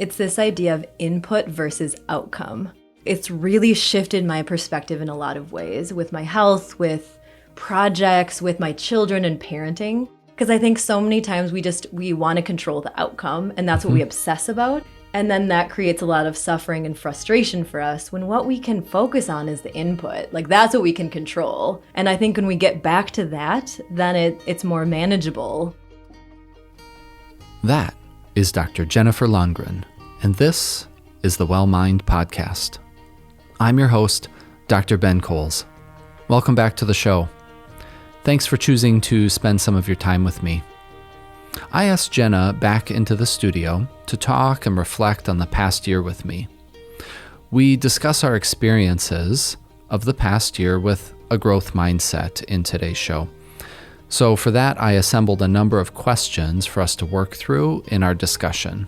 It's this idea of input versus outcome. It's really shifted my perspective in a lot of ways with my health, with projects, with my children and parenting. Because I think so many times we want to control the outcome, and that's what we obsess about. And then that creates a lot of suffering and frustration for us when what we can focus on is the input. Like, that's what we can control. And I think when we get back to that, then it's more manageable. That is Dr. Jennifer Londgren, and this is the Well Mind Podcast. I'm your host, Dr. Ben Coles. Welcome back to the show. Thanks for choosing to spend some of your time with me. I asked Jenna back into the studio to talk and reflect on the past year with me. We discuss our experiences of the past year with a growth mindset in today's show. So for that, I assembled a number of questions for us to work through in our discussion.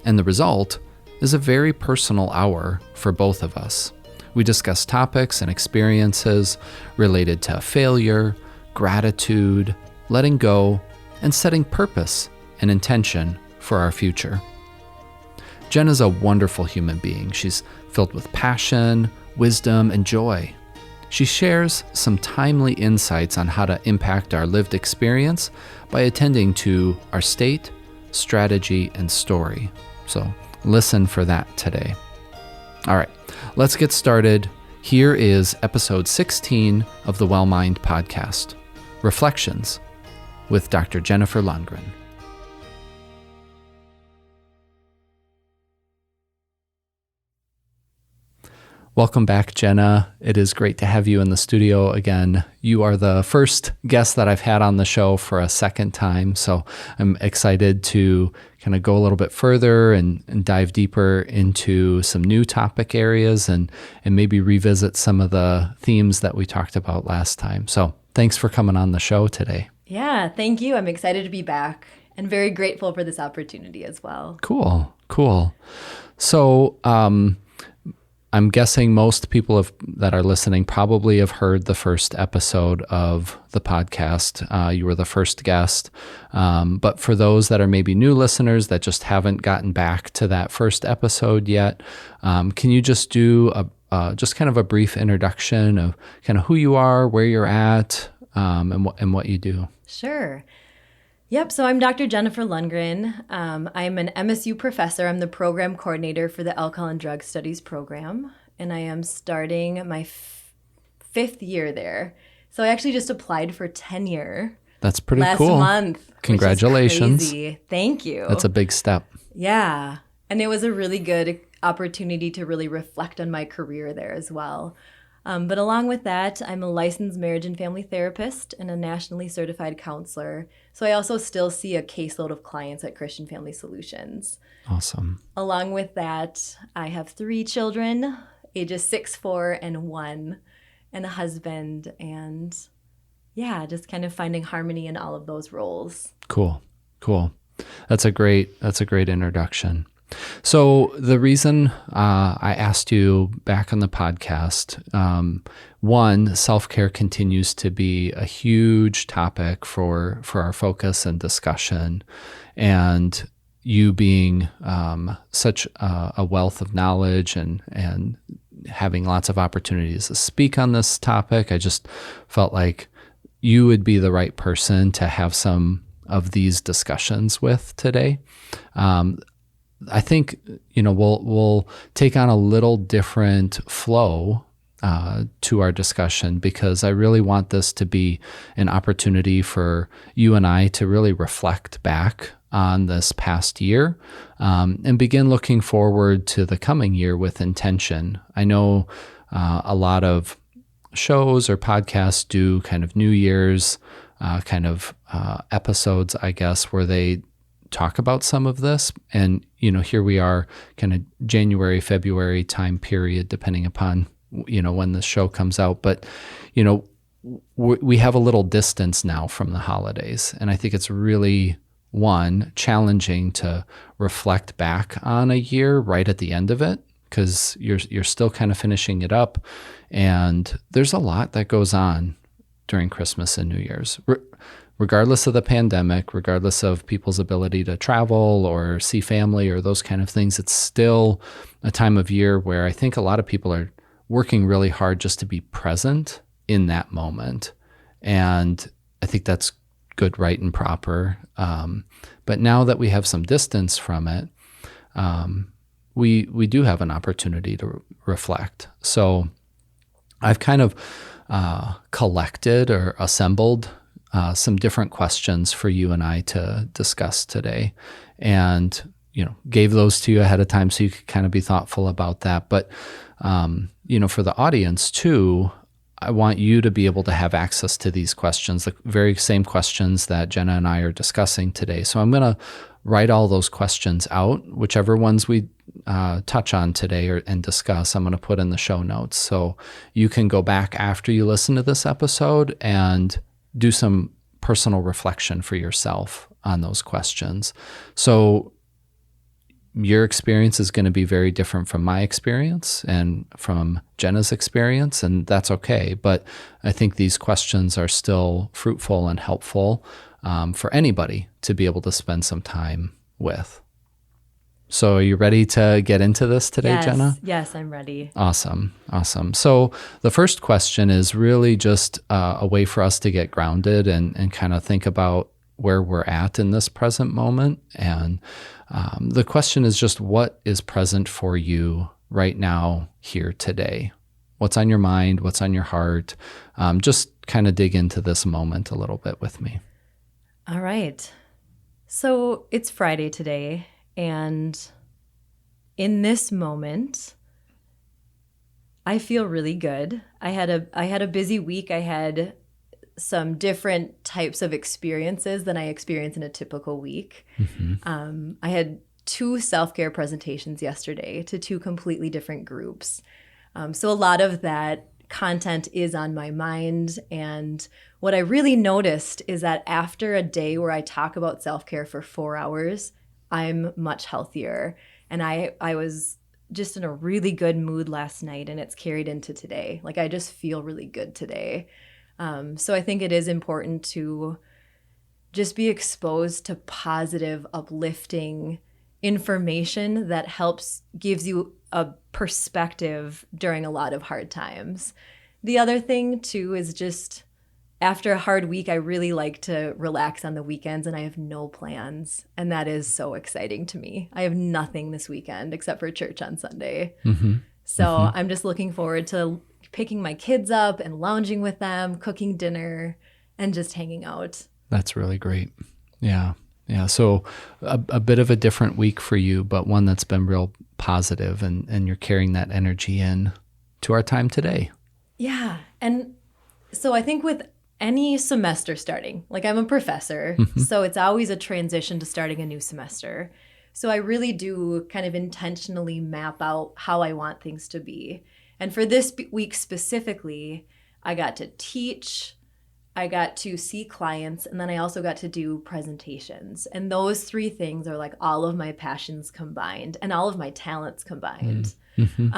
And the result is a very personal hour for both of us. We discuss topics and experiences related to failure, gratitude, letting go, and setting purpose and intention for our future. Jenna's a wonderful human being. She's filled with passion, wisdom, and joy. She shares some timely insights on how to impact our lived experience by attending to our state, strategy, and story. So listen for that today. All right, let's get started. Here is episode 16 of the Well Mind Podcast, Reflections with Dr. Jennifer Londgren. Welcome back, Jenna. It is great to have you in the studio again. You are the first guest that I've had on the show for a second time, so I'm excited to kind of go a little bit further and dive deeper into some new topic areas and maybe revisit some of the themes that we talked about last time. So thanks for coming on the show today. Yeah, thank you. I'm excited to be back and very grateful for this opportunity as well. Cool. So, I'm guessing most people that are listening probably have heard the first episode of the podcast. You were the first guest. But for those that are maybe new listeners that just haven't gotten back to that first episode yet, can you just do just kind of a brief introduction of kind of who you are, where you're at, and what you do? Sure. Yep, so I'm Dr. Jennifer Lundgren. I'm an MSU professor. I'm the program coordinator for the Alcohol and Drug Studies program, and I am starting my fifth year there. So I actually just applied for tenure. That's pretty Last cool. month. Congratulations. Which is crazy. Thank you. That's a big step. Yeah, and it was a really good opportunity to really reflect on my career there as well. But along with that, I'm a licensed marriage and family therapist and a nationally certified counselor. So I also still see a caseload of clients at Christian Family Solutions. Awesome. Along with that, I have 3 children, ages 6, 4, and 1, and a husband. And yeah, just kind of finding harmony in all of those roles. Cool. That's a great introduction. So the reason I asked you back on the podcast, one, self-care continues to be a huge topic for our focus and discussion, and you being such a wealth of knowledge and having lots of opportunities to speak on this topic, I just felt like you would be the right person to have some of these discussions with today. I think, we'll take on a little different flow to our discussion because I really want this to be an opportunity for you and I to really reflect back on this past year and begin looking forward to the coming year with intention. I know a lot of shows or podcasts do kind of New Year's episodes, I guess, where they talk about some of this. And, here we are kind of January, February time period, depending upon, when the show comes out. But, we have a little distance now from the holidays. And I think it's really, one, challenging to reflect back on a year right at the end of it, because you're still kind of finishing it up. And there's a lot that goes on during Christmas and New Year's. regardless of the pandemic, regardless of people's ability to travel or see family or those kind of things, it's still a time of year where I think a lot of people are working really hard just to be present in that moment. And I think that's good, right, and proper. But now that we have some distance from it, we do have an opportunity to reflect. So I've kind of collected or assembled some different questions for you and I to discuss today, and gave those to you ahead of time so you could kind of be thoughtful about that. But for the audience too, I want you to be able to have access to these questions, the very same questions that Jenna and I are discussing today. So I'm going to write all those questions out, whichever ones we touch on today and discuss, I'm going to put in the show notes. So you can go back after you listen to this episode and do some personal reflection for yourself on those questions. So your experience is going to be very different from my experience and from Jenna's experience, and that's okay. But I think these questions are still fruitful and helpful for anybody to be able to spend some time with. So are you ready to get into this today, Jenna? Yes, I'm ready. Awesome. So the first question is really just a way for us to get grounded and kind of think about where we're at in this present moment. And the question is just, what is present for you right now, here today? What's on your mind? What's on your heart? Just kind of dig into this moment a little bit with me. All right. So it's Friday today, and in this moment, I feel really good. I had a busy week. I had some different types of experiences than I experience in a typical week. Mm-hmm. I had 2 self-care presentations yesterday to 2 completely different groups. So a lot of that content is on my mind. And what I really noticed is that after a day where I talk about self-care for 4 hours, I'm much healthier. And I was just in a really good mood last night, and it's carried into today. Like, I just feel really good today. So I think it is important to just be exposed to positive, uplifting information that gives you a perspective during a lot of hard times. The other thing too is just after a hard week, I really like to relax on the weekends, and I have no plans. And that is so exciting to me. I have nothing this weekend except for church on Sunday. Mm-hmm. So mm-hmm. I'm just looking forward to picking my kids up and lounging with them, cooking dinner, and just hanging out. That's really great. Yeah. So a bit of a different week for you, but one that's been real positive, and you're carrying that energy in to our time today. Yeah. And so I think with any semester starting, like, I'm a professor, mm-hmm. so it's always a transition to starting a new semester. So I really do kind of intentionally map out how I want things to be. And for this week specifically, I got to teach, I got to see clients, and then I also got to do presentations. And those 3 things are like all of my passions combined and all of my talents combined. Mm-hmm.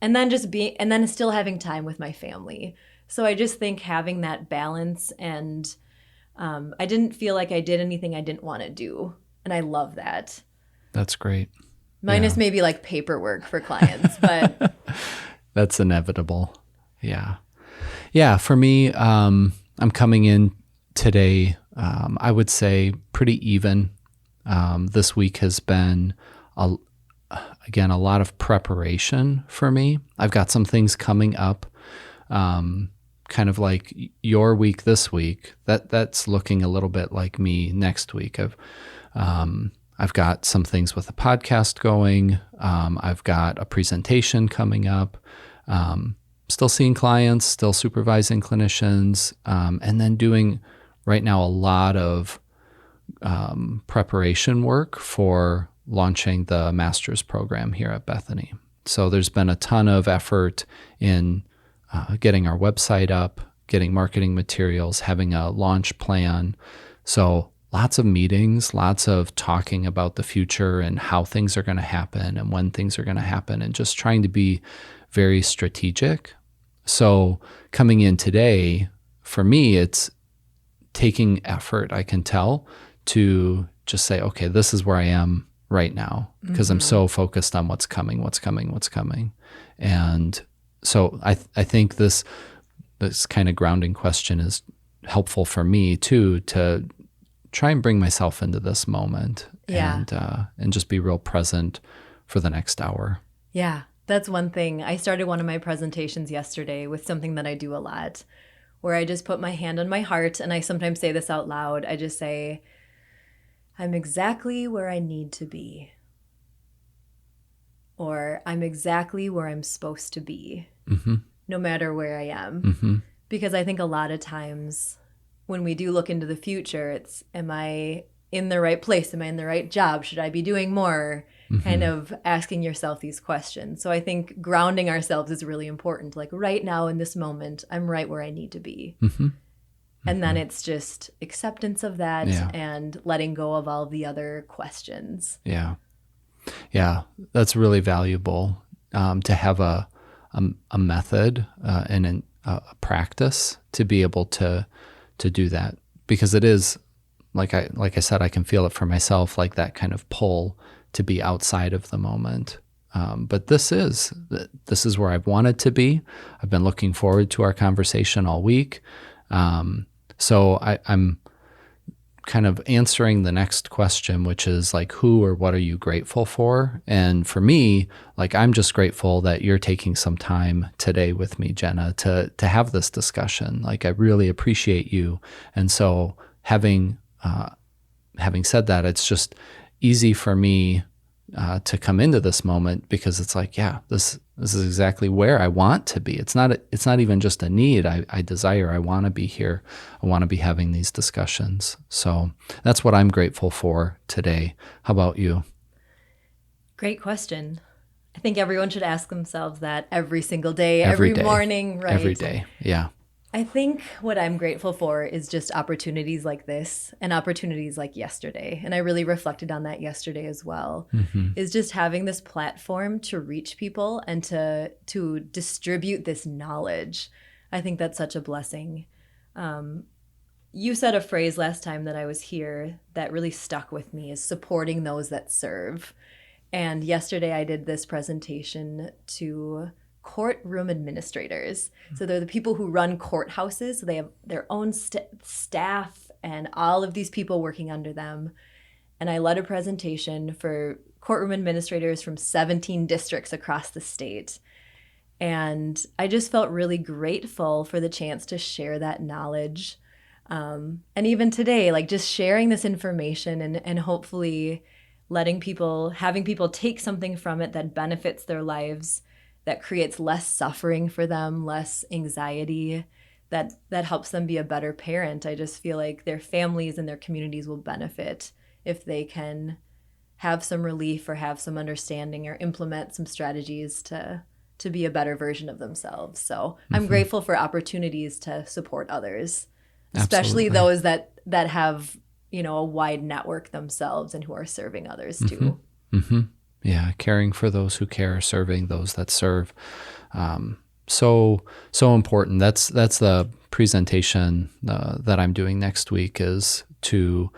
And then still having time with my family. So I just think having that balance, and I didn't feel like I did anything I didn't want to do. And I love that. That's great. Minus maybe like paperwork for clients, but that's inevitable. Yeah. For me, I'm coming in today, I would say pretty even. This week has been, a lot of preparation for me. I've got some things coming up, kind of like your week this week. That's looking a little bit like me next week. I've got some things with the podcast going. I've got a presentation coming up. Still seeing clients, still supervising clinicians, and then doing right now a lot of preparation work for launching the master's program here at Bethany. So there's been a ton of effort in getting our website up, getting marketing materials, having a launch plan. So lots of meetings, lots of talking about the future and how things are going to happen and when things are going to happen, and just trying to be very strategic. So coming in today, for me, it's taking effort, I can tell, to just say, okay, this is where I am right now, because I'm so focused on what's coming. And so I think this kind of grounding question is helpful for me too, to try and bring myself into this moment and just be real present for the next hour. Yeah, that's one thing. I started one of my presentations yesterday with something that I do a lot, where I just put my hand on my heart, and I sometimes say this out loud. I just say, I'm exactly where I need to be. Or I'm exactly where I'm supposed to be, no matter where I am. Because I think a lot of times when we do look into the future, it's, am I in the right place? Am I in the right job? Should I be doing more? Kind of asking yourself these questions. So I think grounding ourselves is really important. Like right now in this moment, I'm right where I need to be. And then it's just acceptance of that and letting go of all the other questions. Yeah. That's really valuable, to have a method and a practice to be able to do that, because it is, like I said, I can feel it for myself, like that kind of pull to be outside of the moment. But this is where I've wanted to be. I've been looking forward to our conversation all week. So I'm kind of answering the next question, which is like, who or what are you grateful for? And for me, like, I'm just grateful that you're taking some time today with me, Jenna, to have this discussion. Like, I really appreciate you. And so having said that, it's just easy for me to come into this moment, because it's like, yeah, this is exactly where I want to be. It's not even just a need. I desire. I want to be here. I want to be having these discussions. So that's what I'm grateful for today. How about you? Great question. I think everyone should ask themselves that every single day, every day, morning, right? Every day, yeah. I think what I'm grateful for is just opportunities like this and opportunities like yesterday. And I really reflected on that yesterday as well, is just having this platform to reach people and to distribute this knowledge. I think that's such a blessing. You said a phrase last time that I was here that really stuck with me, is supporting those that serve. And yesterday I did this presentation to courtroom administrators. So they're the people who run courthouses. So they have their own staff and all of these people working under them. And I led a presentation for courtroom administrators from 17 districts across the state. And I just felt really grateful for the chance to share that knowledge. And even today, like, just sharing this information and hopefully having people take something from it that benefits their lives, that creates less suffering for them, less anxiety, that helps them be a better parent. I just feel like their families and their communities will benefit if they can have some relief or have some understanding or implement some strategies to be a better version of themselves. So I'm grateful for opportunities to support others, especially those that have, a wide network themselves and who are serving others too. Yeah, caring for those who care, serving those that serve. So important. That's the presentation that I'm doing next week, is to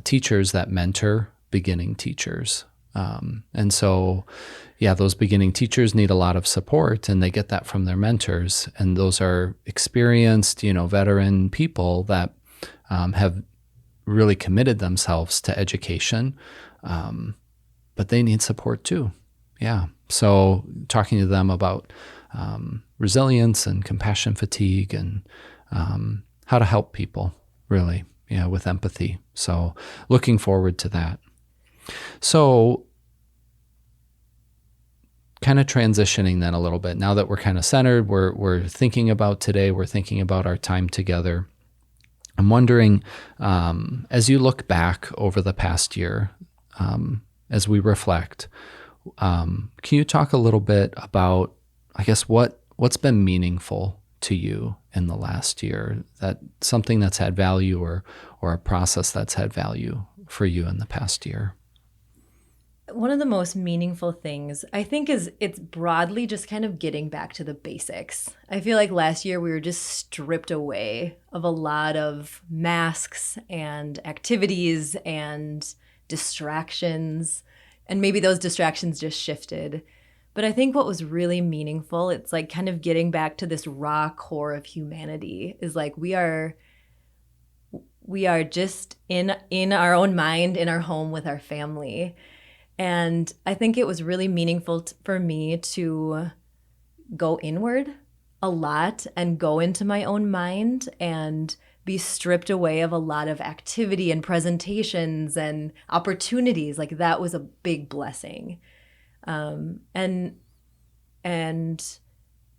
teachers that mentor beginning teachers. And so, yeah, those beginning teachers need a lot of support, and they get that from their mentors. And those are experienced, veteran people that have really committed themselves to education. But they need support too. Yeah. So talking to them about resilience and compassion fatigue and how to help people, really, with empathy. So looking forward to that. So kind of transitioning then a little bit, now that we're kind of centered, we're thinking about today, we're thinking about our time together. I'm wondering, as you look back over the past year, as we reflect, can you talk a little bit about, I guess, what's been meaningful to you in the last year, that something that's had value or a process that's had value for you in the past year? One of the most meaningful things I think is it's broadly just kind of getting back to the basics. I feel like last year we were just stripped away of a lot of masks and activities and distractions, and maybe those distractions just shifted. But I think what was really meaningful, it's like kind of getting back to this raw core of humanity is like we are just in our own mind, in our home with our family. And I think it was really meaningful for me to go inward a lot and go into my own mind and be stripped away of a lot of activity and presentations and opportunities. Like that was a big blessing. And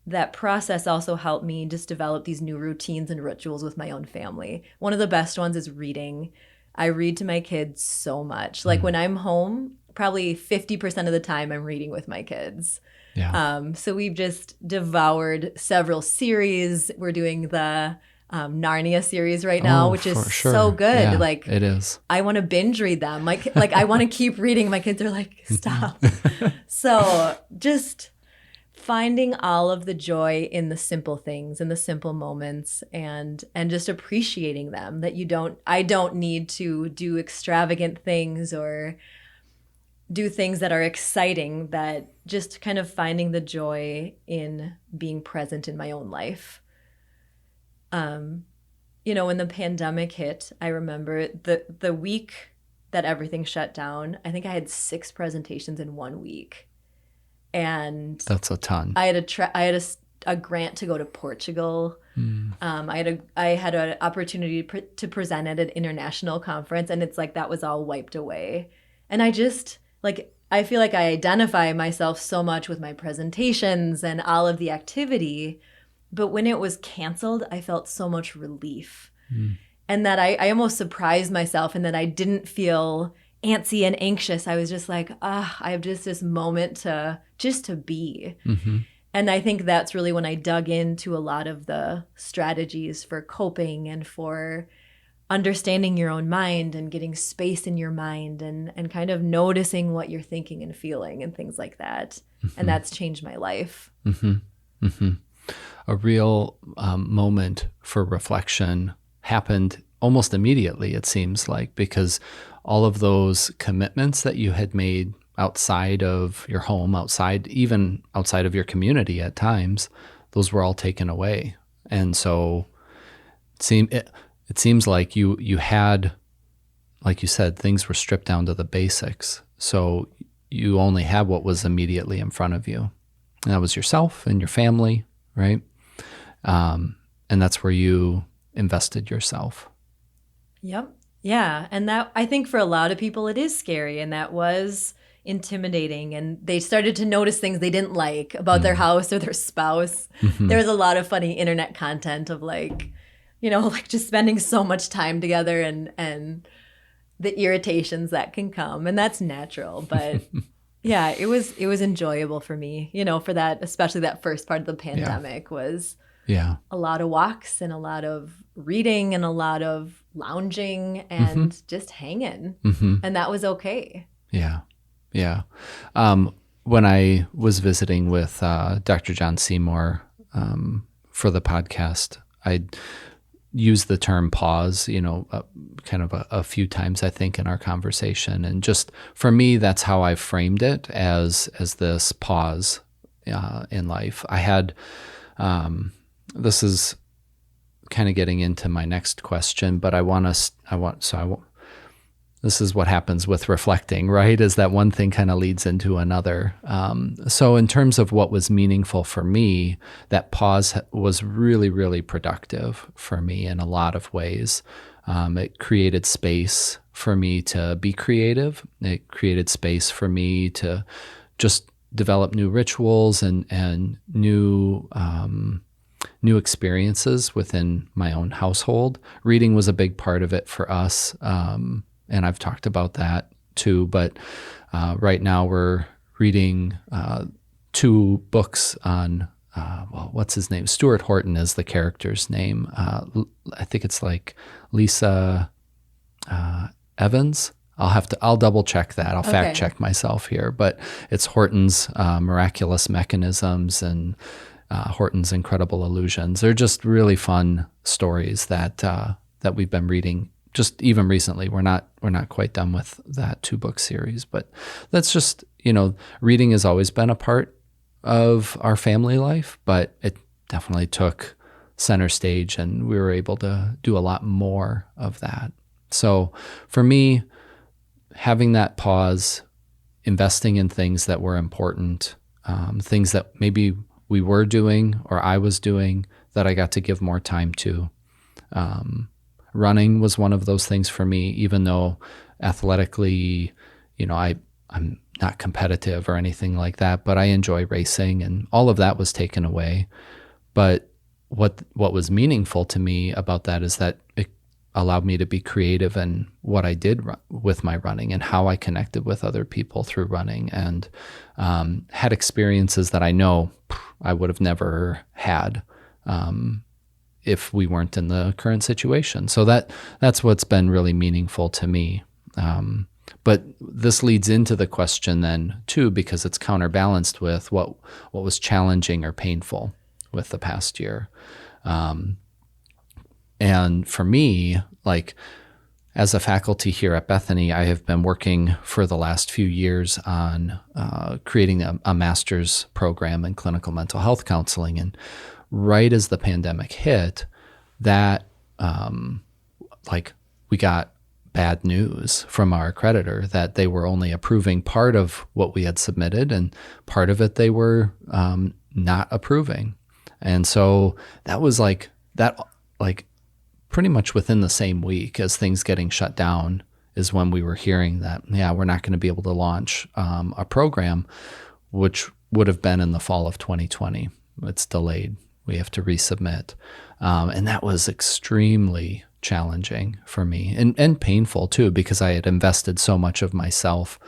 that process also helped me just develop these new routines and rituals with my own family. One of the best ones is reading. I read to my kids so much. Like when I'm home, probably 50% of the time I'm reading with my kids. Yeah. So we've just devoured several series. We're doing the Narnia series right now, which is so good. Yeah, like it is. I want to binge read them. Like I want to keep reading. My kids are like, stop. So just finding all of the joy in the simple things, in the simple moments, and just appreciating them, that I don't need to do extravagant things or do things that are exciting, that just kind of finding the joy in being present in my own life. When the pandemic hit, I remember the week that everything shut down, I think I had 6 presentations in 1 week. And that's a ton. I had a grant to go to Portugal. I had an opportunity to present at an international conference, and it's like that was all wiped away. And I just I feel like I identify myself so much with my presentations and all of the activity, but when it was canceled, I felt so much relief. And that I almost surprised myself, and that I didn't feel antsy and anxious. I was just like, I have just this moment to be. And I think that's really when I dug into a lot of the strategies for coping and for understanding your own mind and getting space in your mind and kind of noticing what you're thinking and feeling and things like that. And that's changed my life. A real moment for reflection happened almost immediately, it seems like, because all of those commitments that you had made outside of your home, even outside of your community at times, those were all taken away. And so it seems like you had, like you said, things were stripped down to the basics. So you only had what was immediately in front of you. And that was yourself and your family, right? And that's where you invested yourself. Yep. Yeah. And that, I think for a lot of people, it is scary. And that was intimidating. And they started to notice things they didn't like about their house or their spouse. There was a lot of funny internet content of just spending so much time together and the irritations that can come. And that's natural. But yeah, it was enjoyable for me, for that, especially that first part of the pandemic was a lot of walks and a lot of reading and a lot of lounging and just hanging. And that was okay. Yeah. Yeah. When I was visiting with Dr. John Seymour for the podcast, I used the term pause, kind of a few times, I think, in our conversation. And just for me, that's how I framed it, as this pause in life. I had, this is kind of getting into my next question, but this is what happens with reflecting, right? Is that one thing kind of leads into another. So in terms of what was meaningful for me, that pause was really, really productive for me in a lot of ways. It created space for me to be creative. It created space for me to just develop new rituals and new experiences within my own household. Reading was a big part of it for us. And I've talked about that too, but right now we're reading 2 books on, what's his name? Stuart Horton is the character's name. I think it's like Lisa Evans. I'll double check that. I'll Okay. fact check myself here, but it's Horton's Miraculous Mechanisms and Horton's Incredible Illusions. They're just really fun stories that we've been reading just even recently. We're not quite done with that 2-book series, but that's just, reading has always been a part of our family life, but it definitely took center stage, and we were able to do a lot more of that. So for me, having that pause, investing in things that were important, things that maybe we were doing or I was doing that I got to give more time to. Running was one of those things for me, even though athletically, I'm not competitive or anything like that, but I enjoy racing, and all of that was taken away. But what was meaningful to me about that is that it allowed me to be creative in what I did with my running and how I connected with other people through running, and had experiences that I know I would have never had if we weren't in the current situation. So that's what's been really meaningful to me. But this leads into the question then too, because it's counterbalanced with what was challenging or painful with the past year. And for me, like as a faculty here at Bethany, I have been working for the last few years on creating a master's program in clinical mental health counseling. And right as the pandemic hit, that we got bad news from our accreditor that they were only approving part of what we had submitted, and part of it they were not approving. And so that was pretty much within the same week as things getting shut down is when we were hearing that, we're not going to be able to launch a program, which would have been in the fall of 2020. It's delayed. We have to resubmit. And that was extremely challenging for me and painful too, because I had invested so much of myself,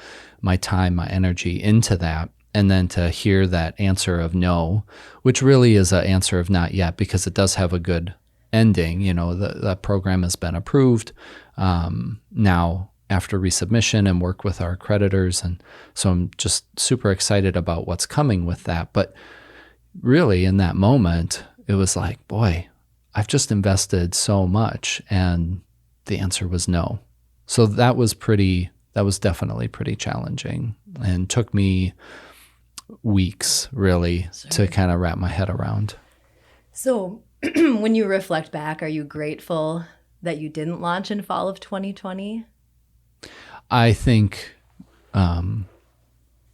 my time, my energy into that. And then to hear that answer of no, which really is an answer of not yet, because it does have a good ending. The program has been approved now after resubmission and work with our accreditors. And so I'm just super excited about what's coming with that. But really in that moment, it was like, boy, I've just invested so much, and the answer was no. So that was definitely pretty challenging, and took me weeks really to kind of wrap my head around. So when you reflect back, are you grateful that you didn't launch in fall of 2020? I think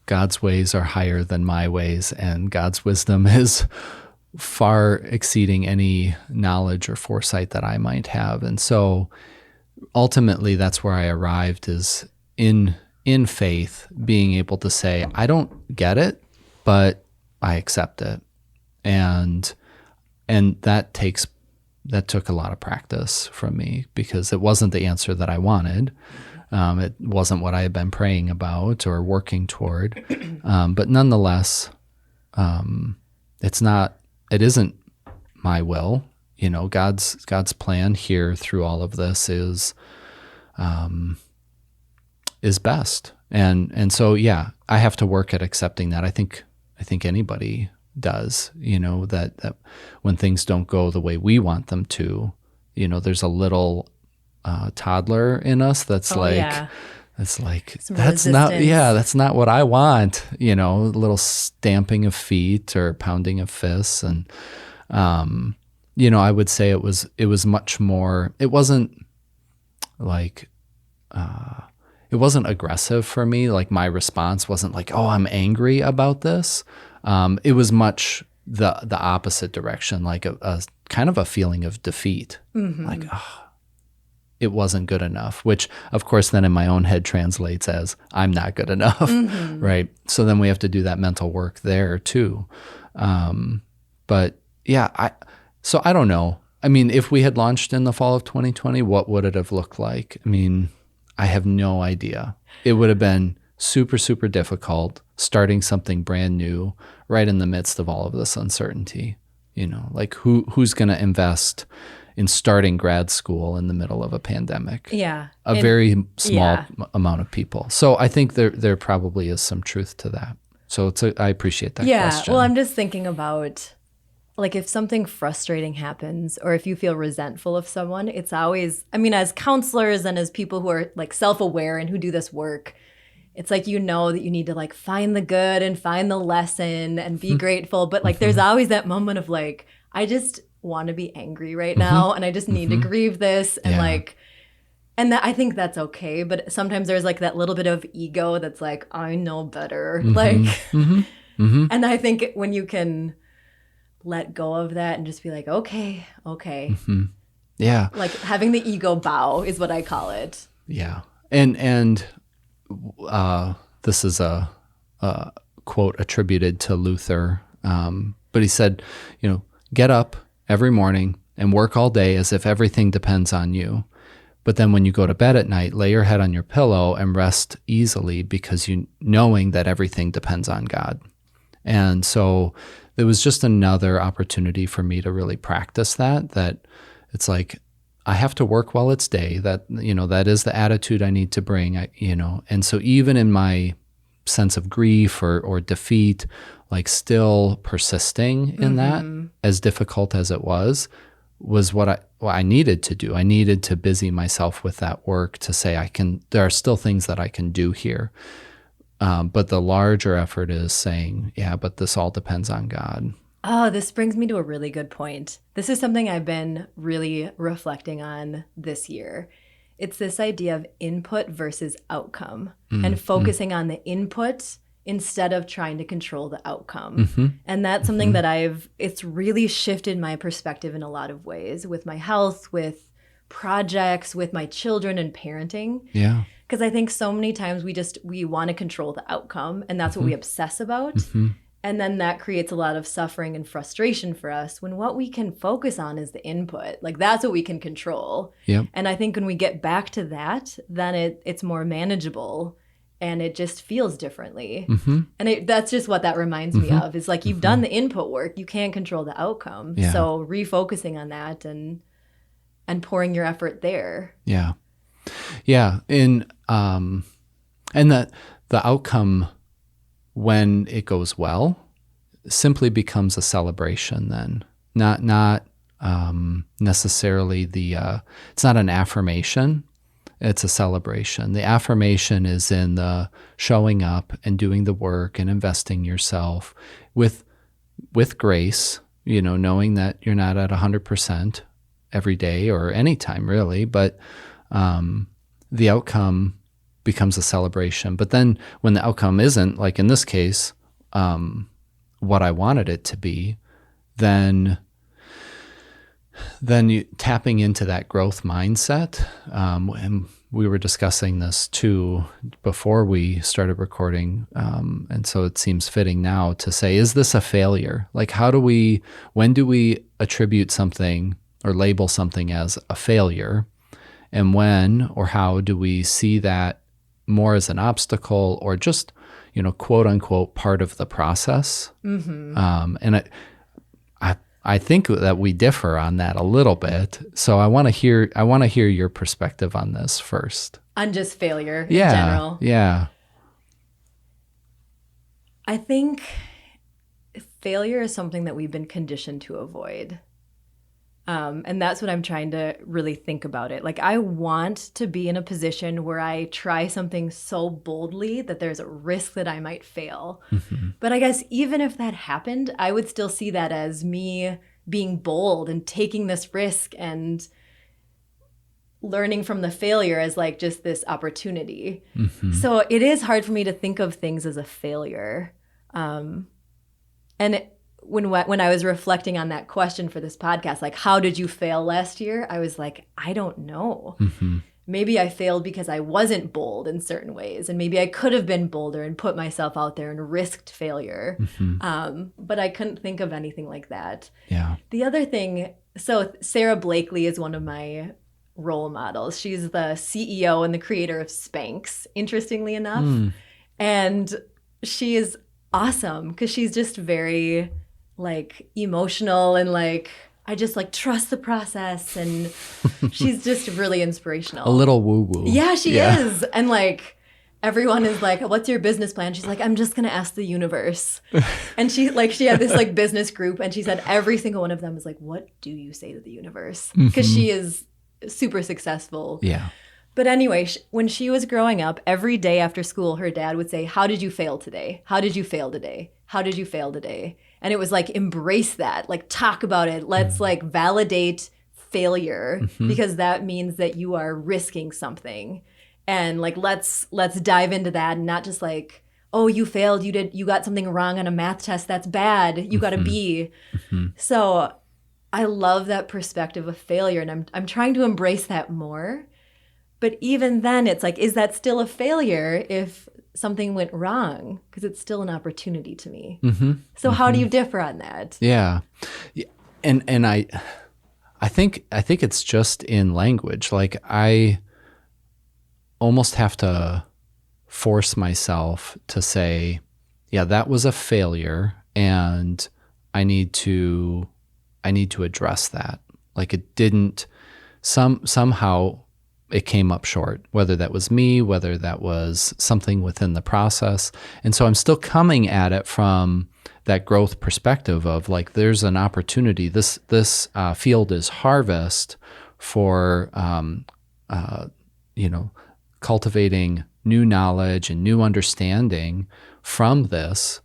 God's ways are higher than my ways, and God's wisdom is far exceeding any knowledge or foresight that I might have. And so ultimately that's where I arrived, is in faith, being able to say, I don't get it, but I accept it. And that took a lot of practice from me, because it wasn't the answer that I wanted. It wasn't what I had been praying about or working toward. But nonetheless, it isn't my will. God's plan here through all of this is best. And so, I have to work at accepting that. I think anybody does, that when things don't go the way we want them to, there's a little toddler in us that's it's like, that's not what I want, a little stamping of feet or pounding of fists. And, I would say it was much more, it wasn't like, it wasn't aggressive for me. Like my response wasn't like, oh, I'm angry about this. It was much the opposite direction, like a kind of a feeling of defeat. Mm-hmm. Like, it wasn't good enough, which of course then in my own head translates as I'm not good enough, mm-hmm. right? So then we have to do that mental work there too. But so I don't know. I mean, if we had launched in the fall of 2020, what would it have looked like? I mean, I have no idea. It would have been super, super difficult starting something brand new right in the midst of all of this uncertainty. Like who's going to invest in starting grad school in the middle of a pandemic. Yeah. A very small amount of people. So I think there probably is some truth to that. So I appreciate that question. Well, I'm just thinking about, like, if something frustrating happens or if you feel resentful of someone, it's always, I mean, as counselors and as people who are like self-aware and who do this work, it's like, you know, that you need to like find the good and find the lesson and be grateful. But like, there's always that moment of like, I just want to be angry right now and I just need to grieve this. And like, and that, I think that's okay. But sometimes there's like that little bit of ego that's like, I know better. And I think when you can let go of that and just be like, okay. Yeah. Like having the ego bow is what I call it. Yeah. And this is a quote attributed to Luther. But he said, you know, get up every morning and work all day as if everything depends on you. But then when you go to bed at night, lay your head on your pillow and rest easily because knowing that everything depends on God. And so it was just another opportunity for me to really practice that it's like, I have to work while it's day. That, you know, that is the attitude I need to bring, and so even in my sense of grief or defeat, like still persisting in that, as difficult as it was what I needed to do. I needed to busy myself with that work to say there are still things that I can do here. But the larger effort is saying, yeah, but this all depends on God. Oh, this brings me to a really good point. This is something I've been really reflecting on this year. It's this idea of input versus outcome and focusing on the input instead of trying to control the outcome. And that's something that it's really shifted my perspective in a lot of ways with my health, with projects, with my children and parenting. Yeah. Because I think so many times we want to control the outcome and that's what we obsess about. And then that creates a lot of suffering and frustration for us when what we can focus on is the input. Like that's what we can control. Yep. And I think when we get back to that, then it's more manageable and it just feels differently. And that's just what that reminds me of is like you've done the input work, you can't control the outcome. Yeah. So refocusing on that and pouring your effort there. Yeah. Yeah. And that the outcome, when it goes well, simply becomes a celebration then, not necessarily it's not an affirmation, it's a celebration. The affirmation is in the showing up and doing the work and investing yourself with grace, you know, knowing that you're not at 100% every day or any time really, but the outcome becomes a celebration. But then when the outcome isn't, like in this case, what I wanted it to be, then you tapping into that growth mindset. And we were discussing this too before we started recording. And so it seems fitting now to say, is this a failure? Like when do we attribute something or label something as a failure? And when or how do we see that more as an obstacle or just, you know, quote unquote, part of the process? And I think that we differ on that a little bit. So I want to hear your perspective on this first. On just failure in general. Yeah. I think failure is something that we've been conditioned to avoid. And that's what I'm trying to really think about it. Like, I want to be in a position where I try something so boldly that there's a risk that I might fail. But I guess even if that happened, I would still see that as me being bold and taking this risk and learning from the failure as like just this opportunity. So it is hard for me to think of things as a failure. When I was reflecting on that question for this podcast, like, how did you fail last year? I was like, I don't know. Maybe I failed because I wasn't bold in certain ways. And maybe I could have been bolder and put myself out there and risked failure. But I couldn't think of anything like that. Yeah. The other thing, so Sarah Blakely is one of my role models. She's the CEO and the creator of Spanx, interestingly enough. And she is awesome because she's just very like emotional and like I just like trust the process. And she's just really inspirational. A little woo-woo. Yeah, she is. And like everyone is like, what's your business plan? She's like, I'm just going to ask the universe. And she had this like business group, and she said every single one of them is like, what do you say to the universe? Because she is super successful. Yeah. But anyway, when she was growing up, every day after school, her dad would say, how did you fail today? How did you fail today? How did you fail today? And it was like, embrace that, like talk about it. Let's like validate failure, because that means that you are risking something. And like, let's dive into that, and not just like, oh, you failed. You got something wrong on a math test. That's bad. You got a B. So I love that perspective of failure. And I'm trying to embrace that more. But even then, it's like, is that still a failure if something went wrong? Because it's still an opportunity to me. So how do you differ on that? Yeah. And I think it's just in language. Like I almost have to force myself to say, yeah, that was a failure, and I need to address that. Like it didn't somehow it came up short, whether that was me, whether that was something within the process. And so I'm still coming at it from that growth perspective of like, there's an opportunity. This field is harvest for, cultivating new knowledge and new understanding from this.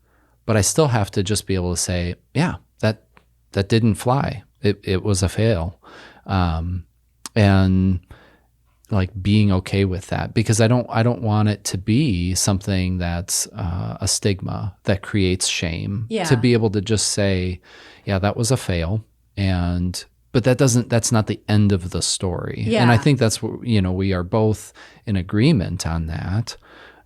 But I still have to just be able to say, yeah, that didn't fly. It was a fail. And like being okay with that, because I don't want it to be something that's a stigma that creates shame. Yeah. To be able to just say, yeah, that was a fail, but that's not the end of the story. Yeah. And I think that's what, we are both in agreement on that.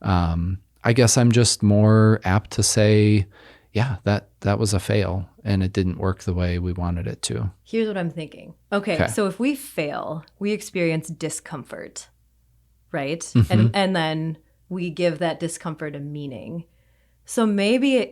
I guess I'm just more apt to say, yeah, that was a fail, and it didn't work the way we wanted it to. Here's what I'm thinking. Okay. So if we fail, we experience discomfort, right? And then we give that discomfort a meaning. So maybe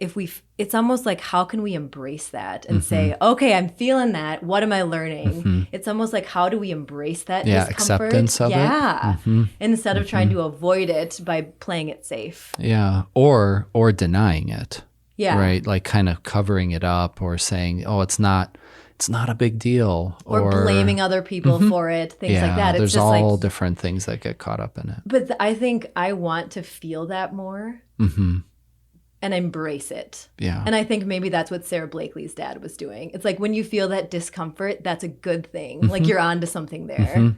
it's almost like, how can we embrace that and say, okay, I'm feeling that. What am I learning? It's almost like, how do we embrace that discomfort? Acceptance of it. Yeah. Instead of trying to avoid it by playing it safe. Yeah. Or denying it. Yeah. Right. Like kind of covering it up, or saying, oh, it's not a big deal. Or blaming other people for it, things like that. It's There's just all like, different things that get caught up in it. But I think I want to feel that more and embrace it. Yeah. And I think maybe that's what Sarah Blakely's dad was doing. It's like, when you feel that discomfort, that's a good thing. Like you're onto something there.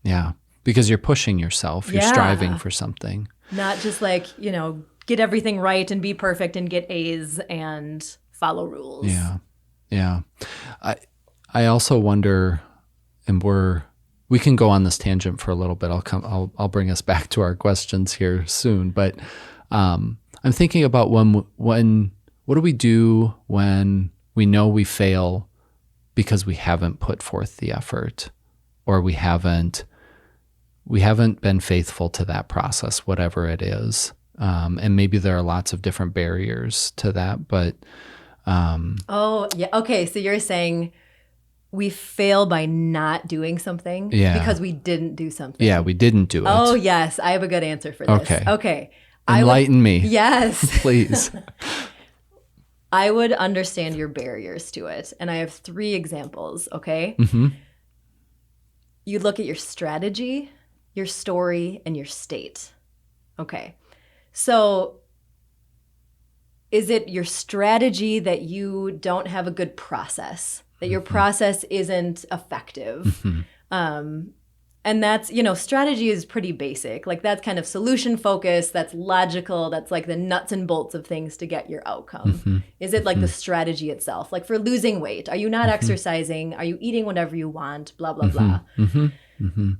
Yeah. Because you're pushing yourself. You're striving for something. Not just like, get everything right and be perfect and get A's and follow rules. Yeah. Yeah. I also wonder, and we can go on this tangent for a little bit. I'll bring us back to our questions here soon, but I'm thinking about when what do we do when we know we fail because we haven't put forth the effort, or we haven't been faithful to that process, whatever it is. And maybe there are lots of different barriers to that, but oh, yeah. Okay, so you're saying we fail by not doing something because we didn't do something. Yeah, we didn't do it. Oh, yes. I have a good answer for this. Okay. Enlighten me. Yes. Please. I would understand your barriers to it. And I have 3 examples, okay? You look at your strategy, your story, and your state. Okay. So is it your strategy that you don't have a good process, that your process isn't effective? And that's, strategy is pretty basic. Like that's kind of solution focused, that's logical, that's like the nuts and bolts of things to get your outcome. Is it like the strategy itself? Like for losing weight, are you not exercising? Are you eating whatever you want? Blah, blah, blah.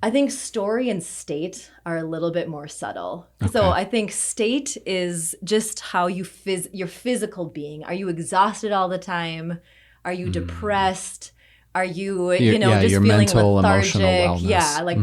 I think story and state are a little bit more subtle. Okay. So I think state is just how your physical being. Are you exhausted all the time? Are you depressed? Are you, just your feeling mental, lethargic? emotional wellness. Yeah, like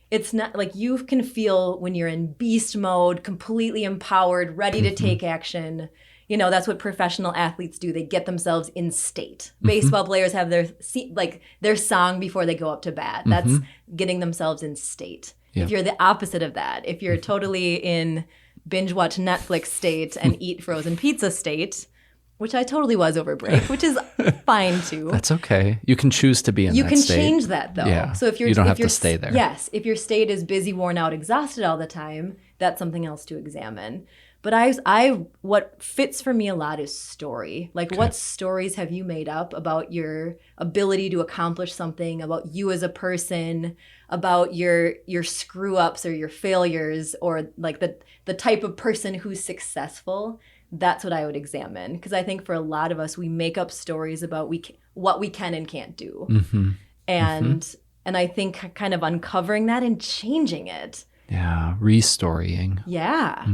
it's not like you can feel when you're in beast mode, completely empowered, ready to take action. That's what professional athletes do. They get themselves in state. Baseball players have their song before they go up to bat. That's getting themselves in state. Yep. If you're the opposite of that, if you're totally in binge watch Netflix state and eat frozen pizza state, which I totally was over break, which is fine too. That's okay. You can choose to be in that state. You can change that though. Yeah. So you don't have to stay there. Yes. If your state is busy, worn out, exhausted all the time, that's something else to examine. But what fits for me a lot is story. What stories have you made up about your ability to accomplish something, about you as a person, about your screw ups or your failures, or the type of person who's successful? That's what I would examine, because I think for a lot of us, we make up stories about what we can and can't do, and I think kind of uncovering that and changing it. Yeah, restorying. Yeah.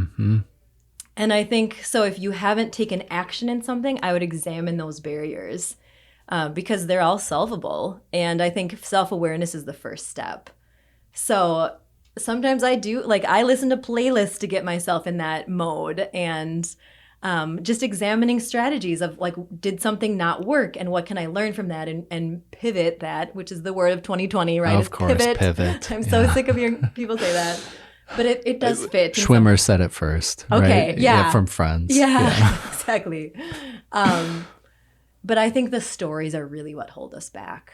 And I think, so if you haven't taken action in something, I would examine those barriers because they're all solvable. And I think self-awareness is the first step. So sometimes I listen to playlists to get myself in that mode, and just examining strategies of did something not work and what can I learn from that, and pivot that, which is the word of 2020, right? Of course, pivot. I'm so sick of hearing people say that. But it does fit. Schwimmer said it first. Okay, right? yeah. From Friends. Yeah. Exactly. But I think the stories are really what hold us back.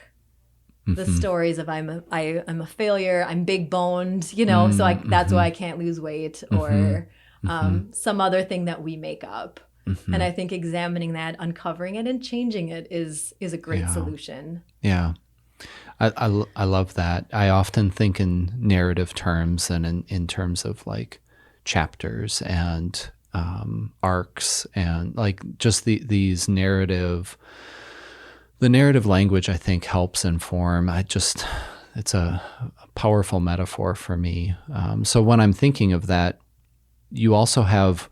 The stories of I'm a failure, I'm big boned, so that's why I can't lose weight, or some other thing that we make up. And I think examining that, uncovering it, and changing it is a great solution. Yeah. I love that. I often think in narrative terms and in terms of chapters and arcs, and just these narrative. The narrative language, I think, helps inform. It's a powerful metaphor for me. So when I'm thinking of that, you also have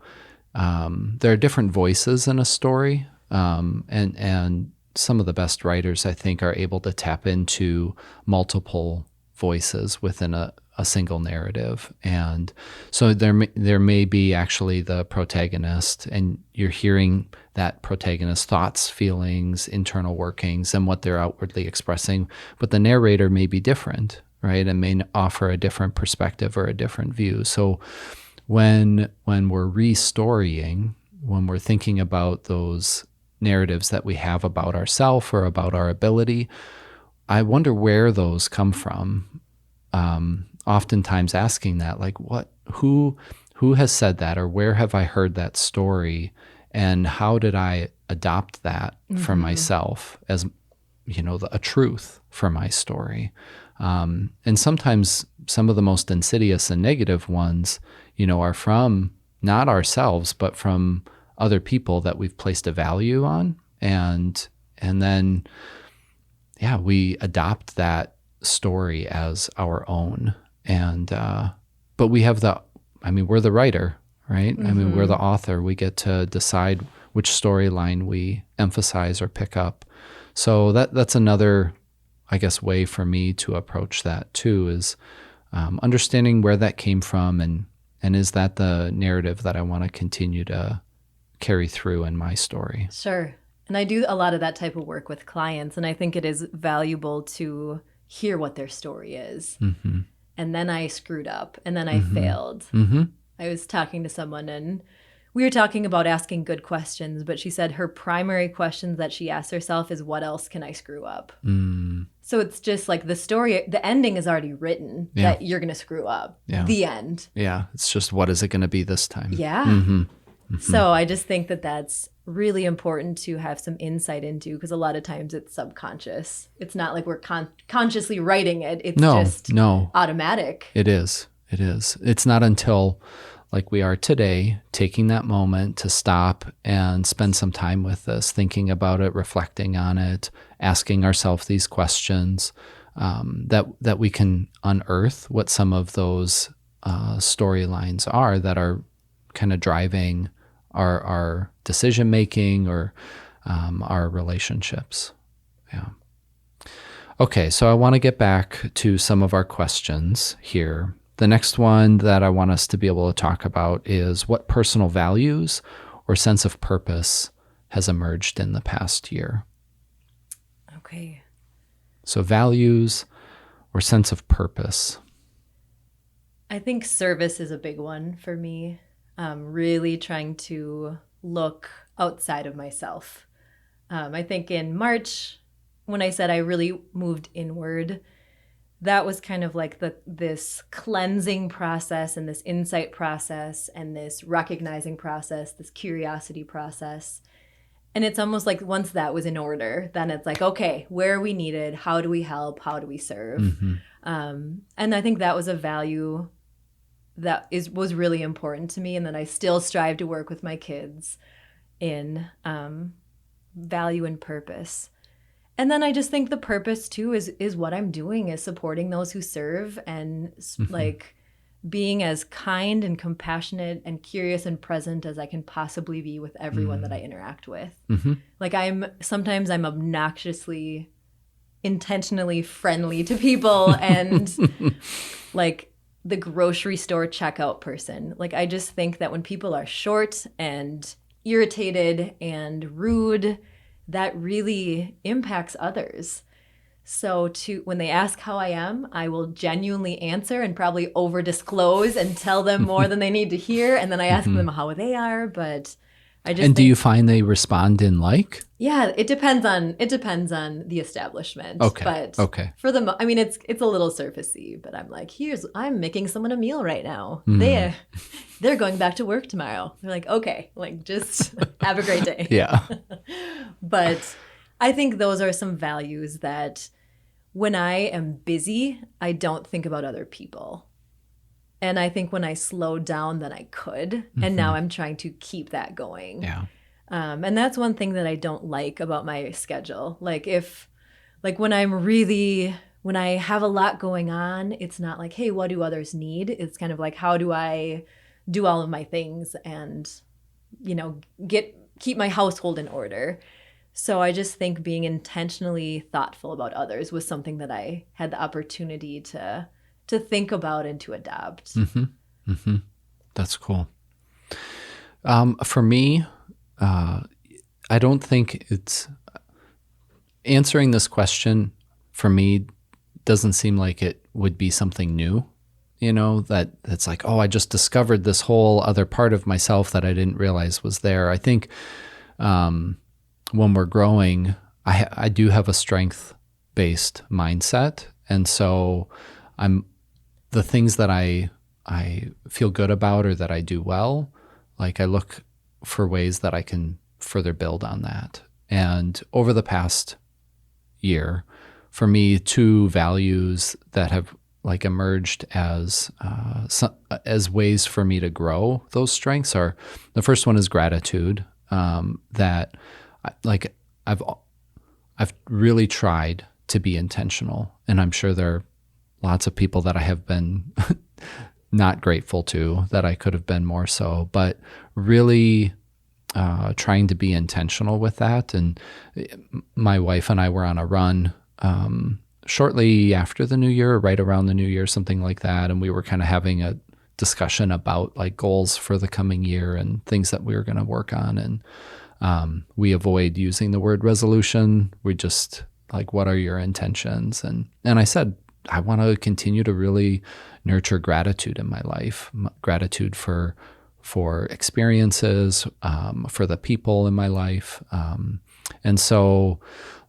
there are different voices in a story, and some of the best writers, I think, are able to tap into multiple voices within a single narrative. And so there may be actually the protagonist, and you're hearing that protagonist's thoughts, feelings, internal workings, and what they're outwardly expressing. But the narrator may be different, right? And may offer a different perspective or a different view. So when we're restorying, when we're thinking about those narratives that we have about ourselves or about our ability, I wonder where those come from. Oftentimes asking that, who has said that, or where have I heard that story, and how did I adopt that for myself as a truth for my story. And sometimes some of the most insidious and negative ones are from not ourselves, but from other people that we've placed a value on, and then we adopt that story as our own. And but we have we're the writer, right? We're the author. We get to decide which storyline we emphasize or pick up. So that's another, I guess, way for me to approach that too, is understanding where that came from, and is that the narrative that I want to continue to carry through in my story. Sure. And I do a lot of that type of work with clients, and I think it is valuable to hear what their story is. And then I screwed up, and then I failed. I was talking to someone, and we were talking about asking good questions, but she said her primary questions that she asks herself is, what else can I screw up? So it's just the story, the ending is already written, that you're going to screw up. The end. Yeah. It's just, what is it going to be this time? Yeah. So I just think that that's really important to have some insight into, because a lot of times it's subconscious. It's not like we're consciously writing it. It's just automatic. It is. It's not until we are today, taking that moment to stop and spend some time with this, thinking about it, reflecting on it, asking ourselves these questions, that we can unearth what some of those storylines are that are kind of driving our decision making or our relationships. Yeah. Okay, so I want to get back to some of our questions here. The next one that I want us to be able to talk about is, what personal values or sense of purpose has emerged in the past year? Okay. So values or sense of purpose. I think service is a big one for me. Really trying to look outside of myself. I think in March, when I said I really moved inward, that was kind of like this cleansing process and this insight process and this recognizing process, this curiosity process. And it's almost like once that was in order, then it's like, okay, where are we needed? How do we help? How do we serve? Mm-hmm. And I think that was a value that was really important to me, and that I still strive to work with my kids in value and purpose. And then I just think the purpose too is what I'm doing, is supporting those who serve, and like being as kind and compassionate and curious and present as I can possibly be with everyone that I interact with. Like sometimes I'm obnoxiously, intentionally friendly to people, and like the grocery store checkout person. Like I just think that when people are short and irritated and rude, that really impacts others. So when they ask how I am, I will genuinely answer and probably over disclose and tell them more than they need to hear. And then I ask them how they are, but I just And do you find they respond in like? Yeah, it depends on the establishment. Okay. But okay. For the I mean it's a little surfacey, but I'm like, I'm making someone a meal right now. They're going back to work tomorrow. They're like, okay, like just have a great day. Yeah. But I think those are some values that when I am busy, I don't think about other people. And I think when I slowed down, then I could. And now I'm trying to keep that going. Yeah. And that's one thing that I don't like about my schedule. Like when I have a lot going on, it's not like, hey, what do others need? It's kind of like, how do I do all of my things and, keep my household in order? So I just think being intentionally thoughtful about others was something that I had the opportunity to think about and to adopt. That's cool. For me, I don't think it's answering this question for me doesn't seem like it would be something new, that it's like, oh, I just discovered this whole other part of myself that I didn't realize was there. I think when we're growing, I do have a strength-based mindset. And so the things that I feel good about or that I do well, like I look for ways that I can further build on that. And over the past year, for me, two values that have like emerged as ways for me to grow those strengths are, the first one is gratitude. That like I've really tried to be intentional, and I'm sure there are lots of people that I have been not grateful to, that I could have been more so, but really trying to be intentional with that. And my wife and I were on a run shortly after the new year, right around the new year, something like that. And we were kind of having a discussion about like goals for the coming year and things that we were going to work on. And we avoid using the word resolution. We just like, what are your intentions? And I said, I want to continue to really nurture gratitude in my life, gratitude for experiences, for the people in my life. And so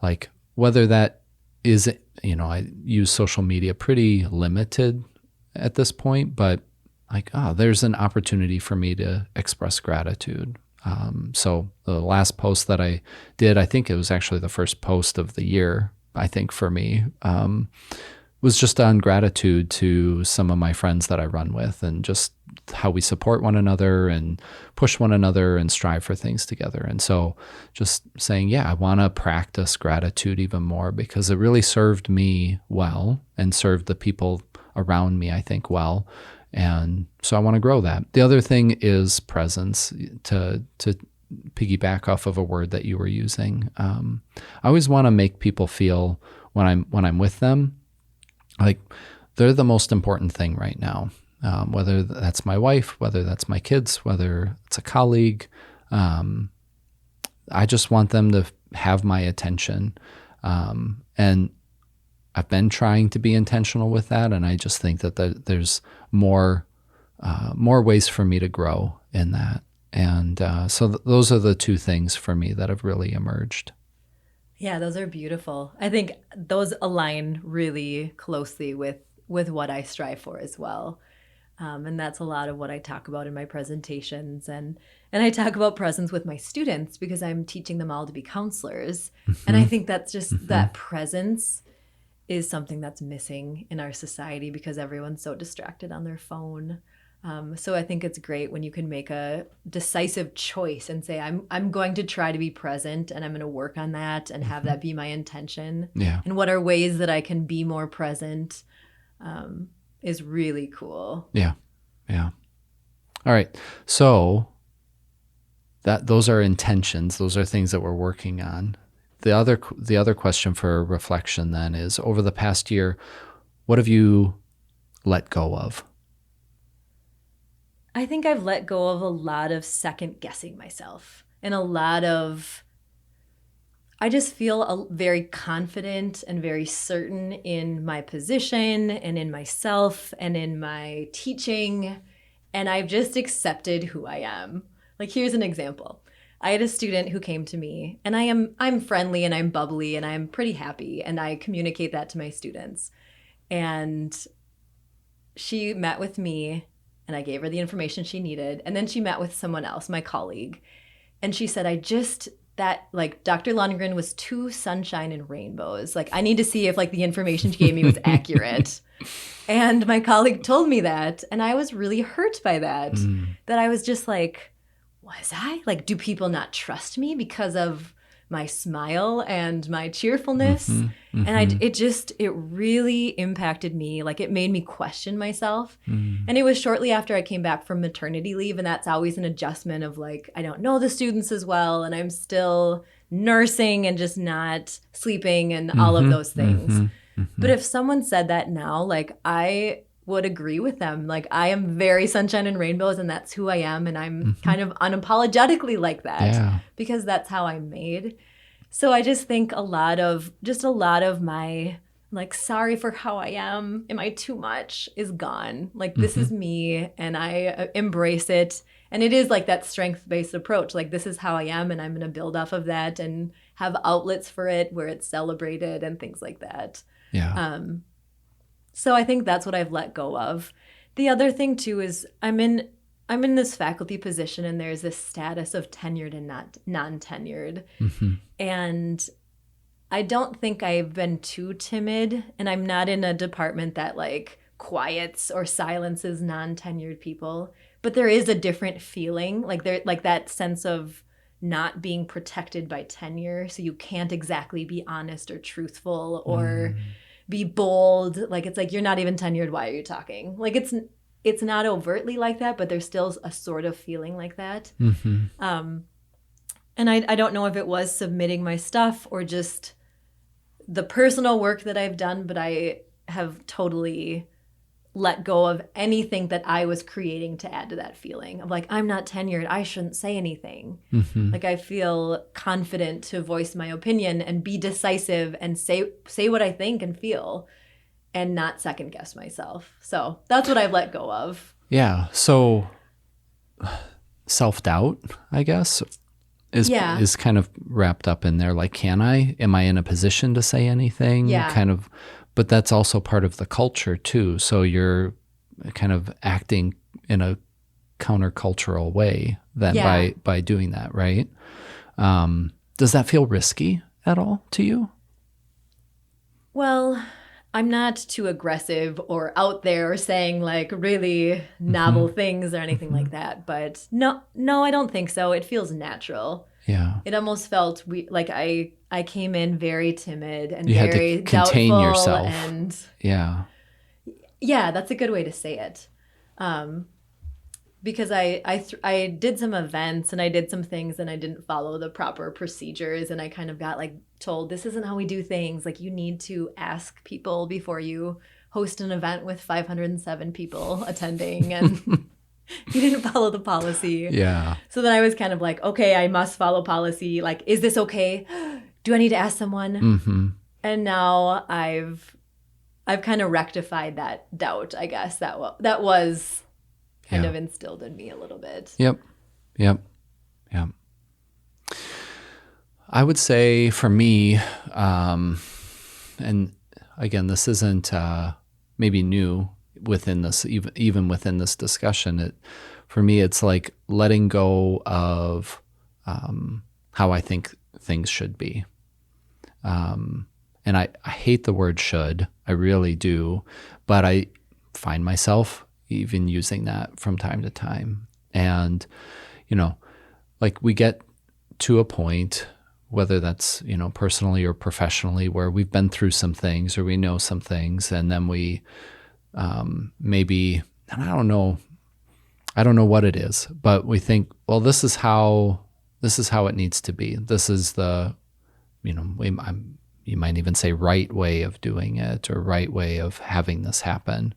like whether that is, I use social media pretty limited at this point, but like, there's an opportunity for me to express gratitude. So the last post that I did, I think it was actually the first post of the year, I think for me, was just on gratitude to some of my friends that I run with, and just how we support one another and push one another and strive for things together. And so just saying, I want to practice gratitude even more, because it really served me well and served the people around me, I think, well. And so I want to grow that. The other thing is presence, to piggyback off of a word that you were using. I always want to make people feel when I'm with them, like they're the most important thing right now. Whether that's my wife, whether that's my kids, whether it's a colleague, I just want them to have my attention. And I've been trying to be intentional with that. And I just think that there's more ways for me to grow in that. And so those are the two things for me that have really emerged. Yeah, those are beautiful. I think those align really closely with what I strive for as well. And that's a lot of what I talk about in my presentations. And I talk about presence with my students because I'm teaching them all to be counselors. And I think that's just that presence is something that's missing in our society because everyone's so distracted on their phone. So I think it's great when you can make a decisive choice and say, I'm going to try to be present and I'm going to work on that and have that be my intention. Yeah. And what are ways that I can be more present is really cool. Yeah. Yeah. All right. So those are intentions. Those are things that we're working on. The other question for reflection then is, over the past year, what have you let go of? I think I've let go of a lot of second guessing myself and I just feel very confident and very certain in my position and in myself and in my teaching. And I've just accepted who I am. Like, here's an example. I had a student who came to me, and I'm friendly and I'm bubbly and I'm pretty happy, and I communicate that to my students. And she met with me and I gave her the information she needed. And then she met with someone else, my colleague. And she said, Dr. Londgren was too sunshine and rainbows. Like, I need to see if the information she gave me was accurate. And my colleague told me that. And I was really hurt by that, that I was just like, was I? Do people not trust me because of my smile and my cheerfulness? And it really impacted me. It made me question myself. And it was shortly after I came back from maternity leave. And that's always an adjustment of I don't know the students as well. And I'm still nursing and just not sleeping and all of those things. But if someone said that now, I would agree with them. I am very sunshine and rainbows, and that's who I am. And I'm kind of unapologetically like that because that's how I'm made. So I just think a lot of my sorry for how I am I too much is gone. This is me, and I embrace it. And it is that strength-based approach. This is how I am, and I'm going to build off of that and have outlets for it where it's celebrated and things like that. Yeah. So I think that's what I've let go of. The other thing too is I'm in this faculty position, and there's this status of tenured and not non-tenured. And I don't think I've been too timid, and I'm not in a department that quiets or silences non-tenured people. But there is a different feeling, that sense of not being protected by tenure, so you can't exactly be honest or truthful or be bold. It's you're not even tenured. Why are you talking? It's not overtly like that, but there's still a sort of feeling like that. And I don't know if it was submitting my stuff or just the personal work that I've done, but I have totally let go of anything that I was creating to add to that feeling of I'm not tenured, I shouldn't say anything. I feel confident to voice my opinion and be decisive and say what I think and feel and not second guess myself. So that's what I've let go of. Yeah. So self-doubt, I guess, is kind of wrapped up in there. Am I in a position to say anything? Yeah. Kind of. But that's also part of the culture too. So you're kind of acting in a countercultural way then by doing that, right? Does that feel risky at all to you? Well, I'm not too aggressive or out there or saying really novel things or anything like that. But no, I don't think so. It feels natural. Yeah. It almost felt I came in very timid and you very had to contain doubtful yourself. And yeah, that's a good way to say it. Because I did some events and I did some things and I didn't follow the proper procedures, and I kind of got told, this isn't how we do things. You need to ask people before you host an event with 507 people attending. And He didn't follow the policy. Yeah. So then I was kind of like, okay, I must follow policy. Like, is this okay? Do I need to ask someone? Mm-hmm. And now I've kind of rectified that doubt, I guess. That was kind of instilled in me a little bit. Yep. I would say for me, and again, this isn't maybe new within this, even within this discussion. For me, it's like letting go of how I think things should be. And I hate the word should. I really do. But I find myself even using that from time to time. And, like we get to a point, whether that's, personally or professionally, where we've been through some things or we know some things, and then we maybe, and I don't know what it is, but we think, well, this is how it needs to be. This is the, you might even say right way of doing it or right way of having this happen.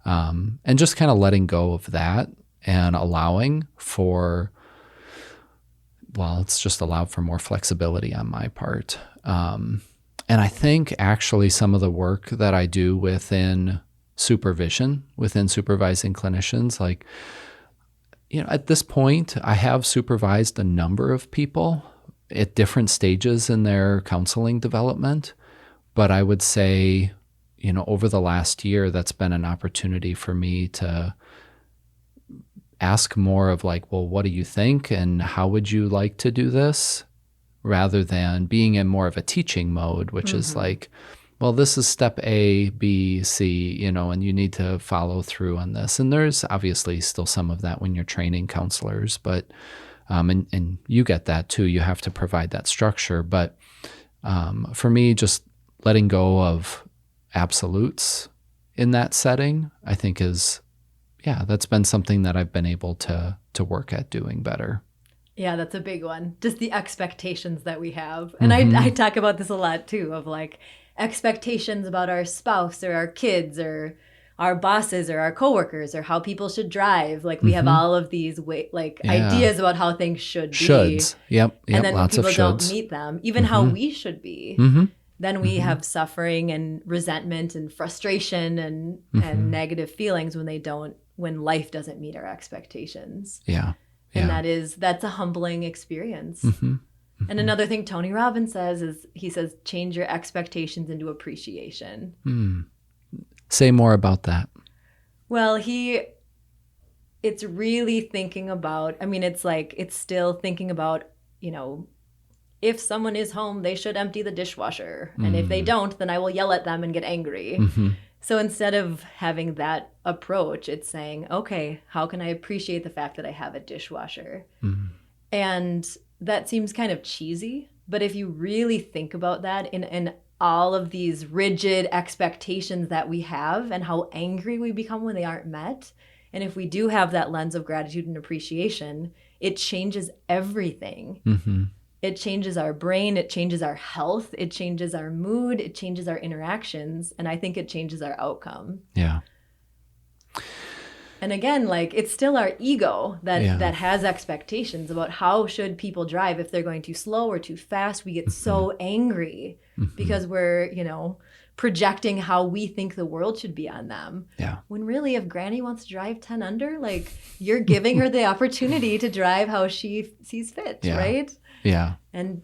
And just kind of letting go of that and allowing for, it's just allowed for more flexibility on my part. And I think actually some of the work that I do within supervision, within supervising clinicians, like, at this point, I have supervised a number of people at different stages in their counseling development. But I would say, over the last year, that's been an opportunity for me to ask more of like, well, what do you think? And how would you like to do this? Rather than being in more of a teaching mode, which is like, well, this is step A, B, C, and you need to follow through on this. And there's obviously still some of that when you're training counselors, but, and you get that too. You have to provide that structure. But for me, just letting go of absolutes in that setting, I think that's been something that I've been able to work at doing better. Yeah, that's a big one. Just the expectations that we have. And I talk about this a lot too, of like expectations about our spouse or our kids or our bosses or our coworkers or how people should drive. Like we have all of these ideas about how things should be. Shoulds. Yep. And then when Lots people of don't shoulds. meet them, even how we should be. Then we have suffering and resentment and frustration and negative feelings when life doesn't meet our expectations. Yeah. And that's a humbling experience. And another thing Tony Robbins says is, he says, change your expectations into appreciation. Say more about that. Well, it's really thinking about, it's still thinking about, if someone is home, they should empty the dishwasher. And if they don't, then I will yell at them and get angry. So instead of having that approach, it's saying, okay, how can I appreciate the fact that I have a dishwasher? And that seems kind of cheesy, but if you really think about that in all of these rigid expectations that we have and how angry we become when they aren't met, and if we do have that lens of gratitude and appreciation, it changes everything. It changes our brain, it changes our health, it changes our mood, it changes our interactions, and I think it changes our outcome. Yeah. And again, like, it's still our ego that has expectations about how should people drive. If they're going too slow or too fast, we get so angry because we're, projecting how we think the world should be on them. Yeah. When really, if Granny wants to drive 10 under, like, you're giving her the opportunity to drive how she sees fit, right? Yeah. And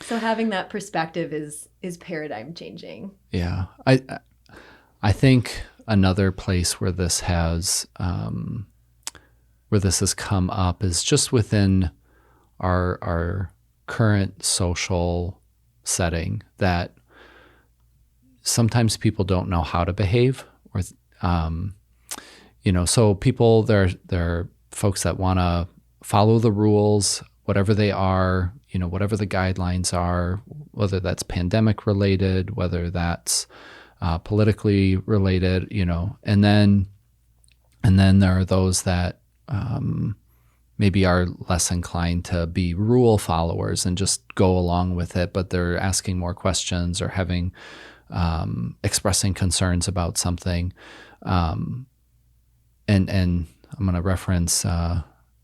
so having that perspective is paradigm changing. Yeah. I think another place where this has come up is just within our current social setting, that sometimes people don't know how to behave, or so people, there are folks that want to follow the rules, whatever they are, whatever the guidelines are, whether that's pandemic related, whether that's politically related, and then there are those that maybe are less inclined to be rule followers and just go along with it, but they're asking more questions or having expressing concerns about something. And I'm going to reference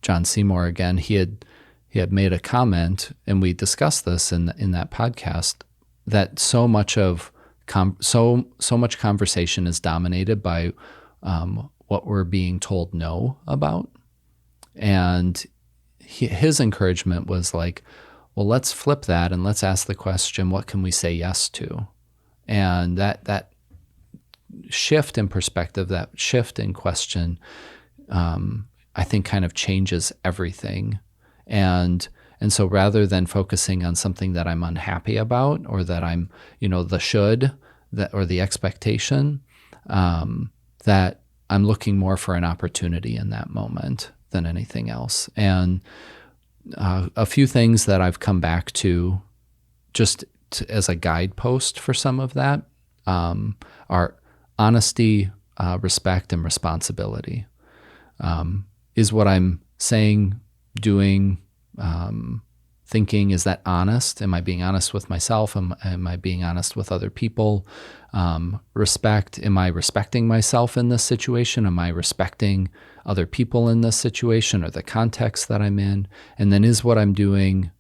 John Seymour again. He had made a comment, and we discussed this in that podcast, that so much conversation is dominated by what we're being told no about. And his encouragement was like, well, let's flip that and let's ask the question, what can we say yes to? And that shift in perspective, that shift in question, I think kind of changes everything. And so rather than focusing on something that I'm unhappy about, or that I'm, the should, or the expectation, that I'm looking more for an opportunity in that moment than anything else. And a few things that I've come back to just as a guidepost for some of that are honesty, respect, and responsibility. Is what I'm saying, doing, thinking, is that honest? Am I being honest with myself? Am I being honest with other people? Respect, am I respecting myself in this situation? Am I respecting other people in this situation or the context that I'm in? And then is what I'm doing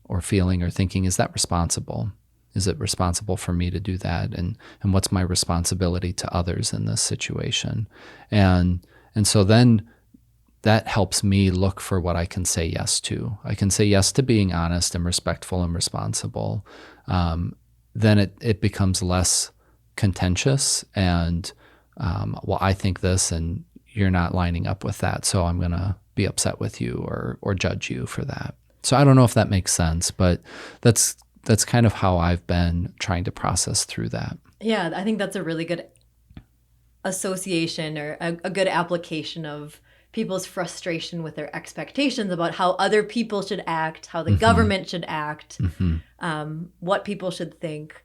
or feeling or thinking, is that responsible? Is it responsible for me to do that? And what's my responsibility to others in this situation? And so then that helps me look for what I can say yes to. I can say yes to being honest and respectful and responsible. Then it becomes less contentious and, well, I think this and you're not lining up with that, so I'm going to be upset with you or judge you for that. So I don't know if that makes sense, but that's kind of how I've been trying to process through that. Yeah, I think that's a really good association or a good application of people's frustration with their expectations about how other people should act, how the government should act, what people should think.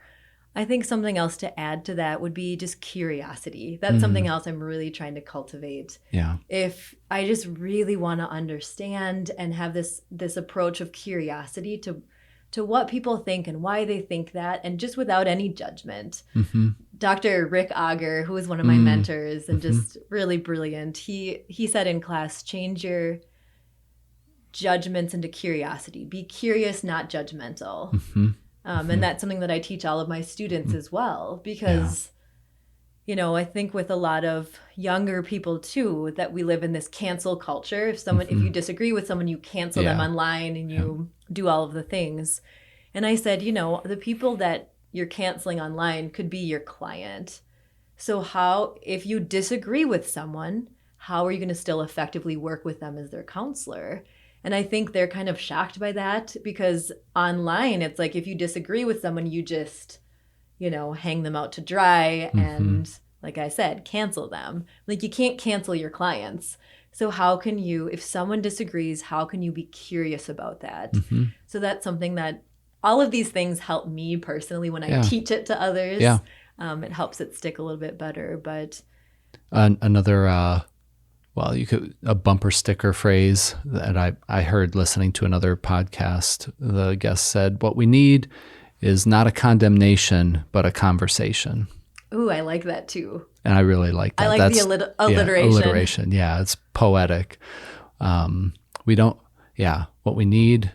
I think something else to add to that would be just curiosity. That's something else I'm really trying to cultivate. Yeah. If I just really want to understand and have this approach of curiosity to what people think and why they think that, and just without any judgment. Dr. Rick Auger, who is one of my mentors and just really brilliant, he said in class, change your judgments into curiosity. Be curious, not judgmental. And that's something that I teach all of my students as well, because, I think with a lot of younger people too, that we live in this cancel culture. If you disagree with someone, you cancel them online and you do all of the things. And I said, the people that you're canceling online could be your client. So if you disagree with someone, how are you going to still effectively work with them as their counselor? And I think they're kind of shocked by that, because online, it's like if you disagree with someone, you just, hang them out to dry and, like I said, cancel them. Like, you can't cancel your clients. So how can you, if someone disagrees, how can you be curious about that? So that's something that all of these things help me personally when I teach it to others. It helps it stick a little bit better. But another, a bumper sticker phrase that I heard listening to another podcast, the guest said, what we need is not a condemnation, but a conversation. Ooh, I like that too. And I really like that. I like the alliteration. Yeah, alliteration. Yeah, it's poetic. We don't need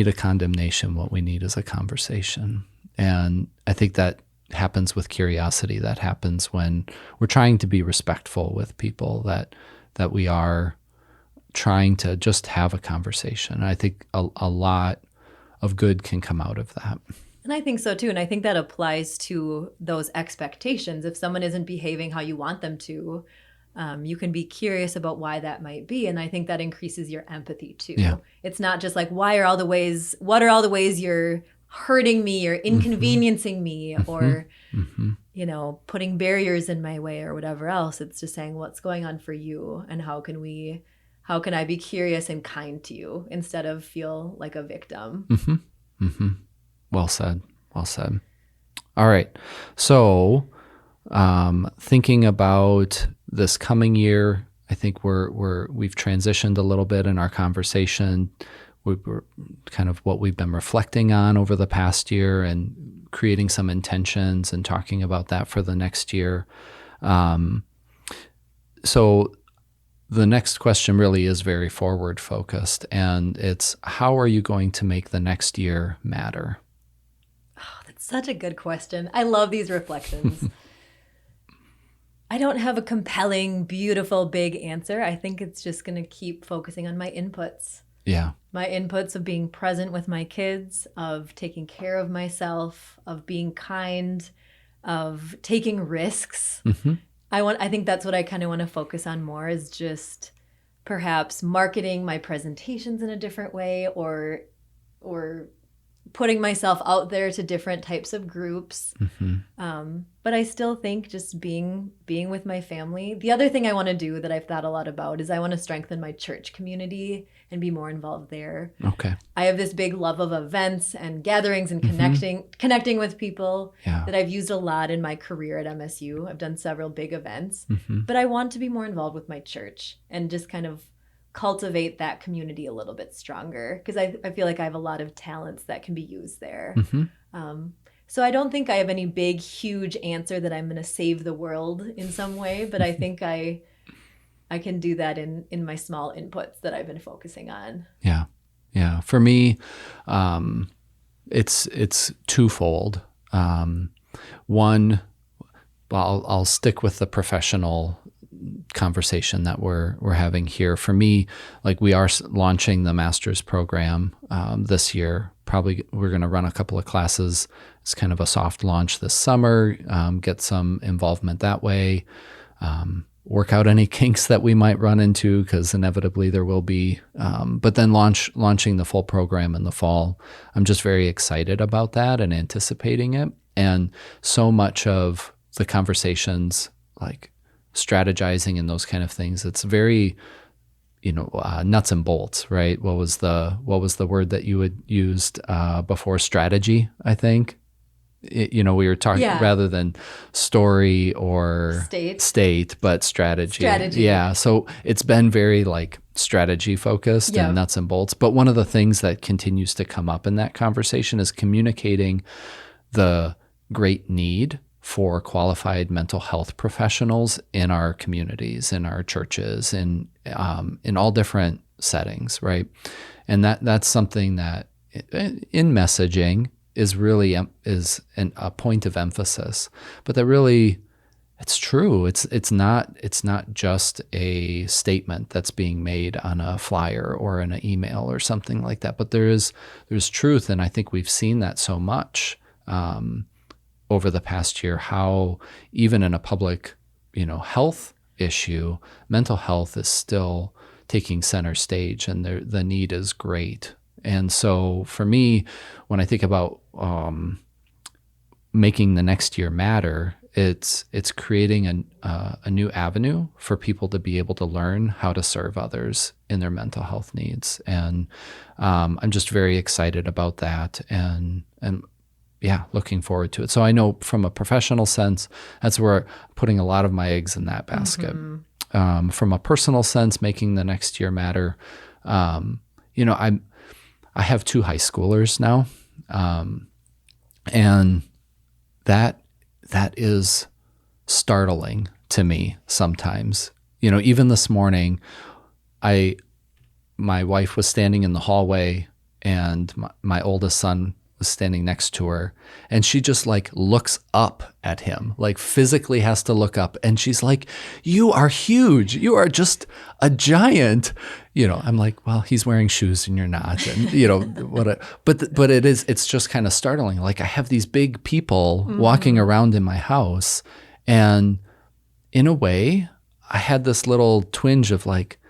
a condemnation. What we need is a conversation. And I think that happens with curiosity. That happens when we're trying to be respectful with people, that we are trying to just have a conversation. And I think a lot of good can come out of that. And I think so too. And I think that applies to those expectations. If someone isn't behaving how you want them to, you can be curious about why that might be. And I think that increases your empathy too. Yeah. It's not just like, what are all the ways you're hurting me or inconveniencing me or, putting barriers in my way or whatever else. It's just saying, what's going on for you, and how can I be curious and kind to you instead of feel like a victim? Well said. Well said. All right. So, thinking about this coming year, I think we've transitioned a little bit in our conversation. We're kind of what we've been reflecting on over the past year and creating some intentions and talking about that for the next year. So the next question really is very forward focused, and it's how are you going to make the next year matter? Oh, that's such a good question. I love these reflections. I don't have a compelling, beautiful, big answer. I think it's just going to keep focusing on my inputs. Yeah. My inputs of being present with my kids, of taking care of myself, of being kind, of taking risks. Mm-hmm. I think that's what I kind of want to focus on more, is just perhaps marketing my presentations in a different way, or putting myself out there to different types of groups. Mm-hmm. But I still think just being with my family. The other thing I want to do that I've thought a lot about is I want to strengthen my church community and be more involved there. Okay. I have this big love of events and gatherings and connecting with people that I've used a lot in my career at MSU. I've done several big events, but I want to be more involved with my church and just kind of cultivate that community a little bit stronger, because I feel like I have a lot of talents that can be used there. So I don't think I have any big, huge answer that I'm going to save the world in some way, but I think I can do that in my small inputs that I've been focusing on. Yeah. Yeah. For me, it's twofold. One, well, I'll stick with the professional conversation that we're having here. For me, like, we are launching the master's program this year. Probably we're going to run a couple of classes. It's kind of a soft launch this summer, get some involvement that way, work out any kinks that we might run into, because inevitably there will be, but then launching the full program in the fall. I'm just very excited about that and anticipating it. And so much of the conversations, like strategizing and those kind of things, it's very, nuts and bolts, right? What was the word that you had used before? Strategy, I think. We were talking rather than story or state, but strategy. Yeah. So it's been very like strategy focused and nuts and bolts. But one of the things that continues to come up in that conversation is communicating the great need for qualified mental health professionals in our communities, in our churches, in all different settings, right? And that's something that in messaging is really a point of emphasis, but that really, it's true. It's not just a statement that's being made on a flyer or in an email or something like that, but there's truth, and I think we've seen that so much over the past year, how even in a public, health issue, mental health is still taking center stage, and the need is great. And so for me, when I think about making the next year matter, it's creating a new avenue for people to be able to learn how to serve others in their mental health needs. And I'm just very excited about that, and looking forward to it. So I know from a professional sense, that's where I'm putting a lot of my eggs in that basket. From a personal sense, making the next year matter, I have 2 high schoolers now, and that is startling to me sometimes. Even this morning, my wife was standing in the hallway, and my oldest son was standing next to her, and she just like looks up at him, like physically has to look up, and she's like, "You are huge. You are just a giant." I'm like, "Well, he's wearing shoes and you're not." And but it's just kind of startling. Like, I have these big people walking around in my house, and in a way, I had this little twinge of like,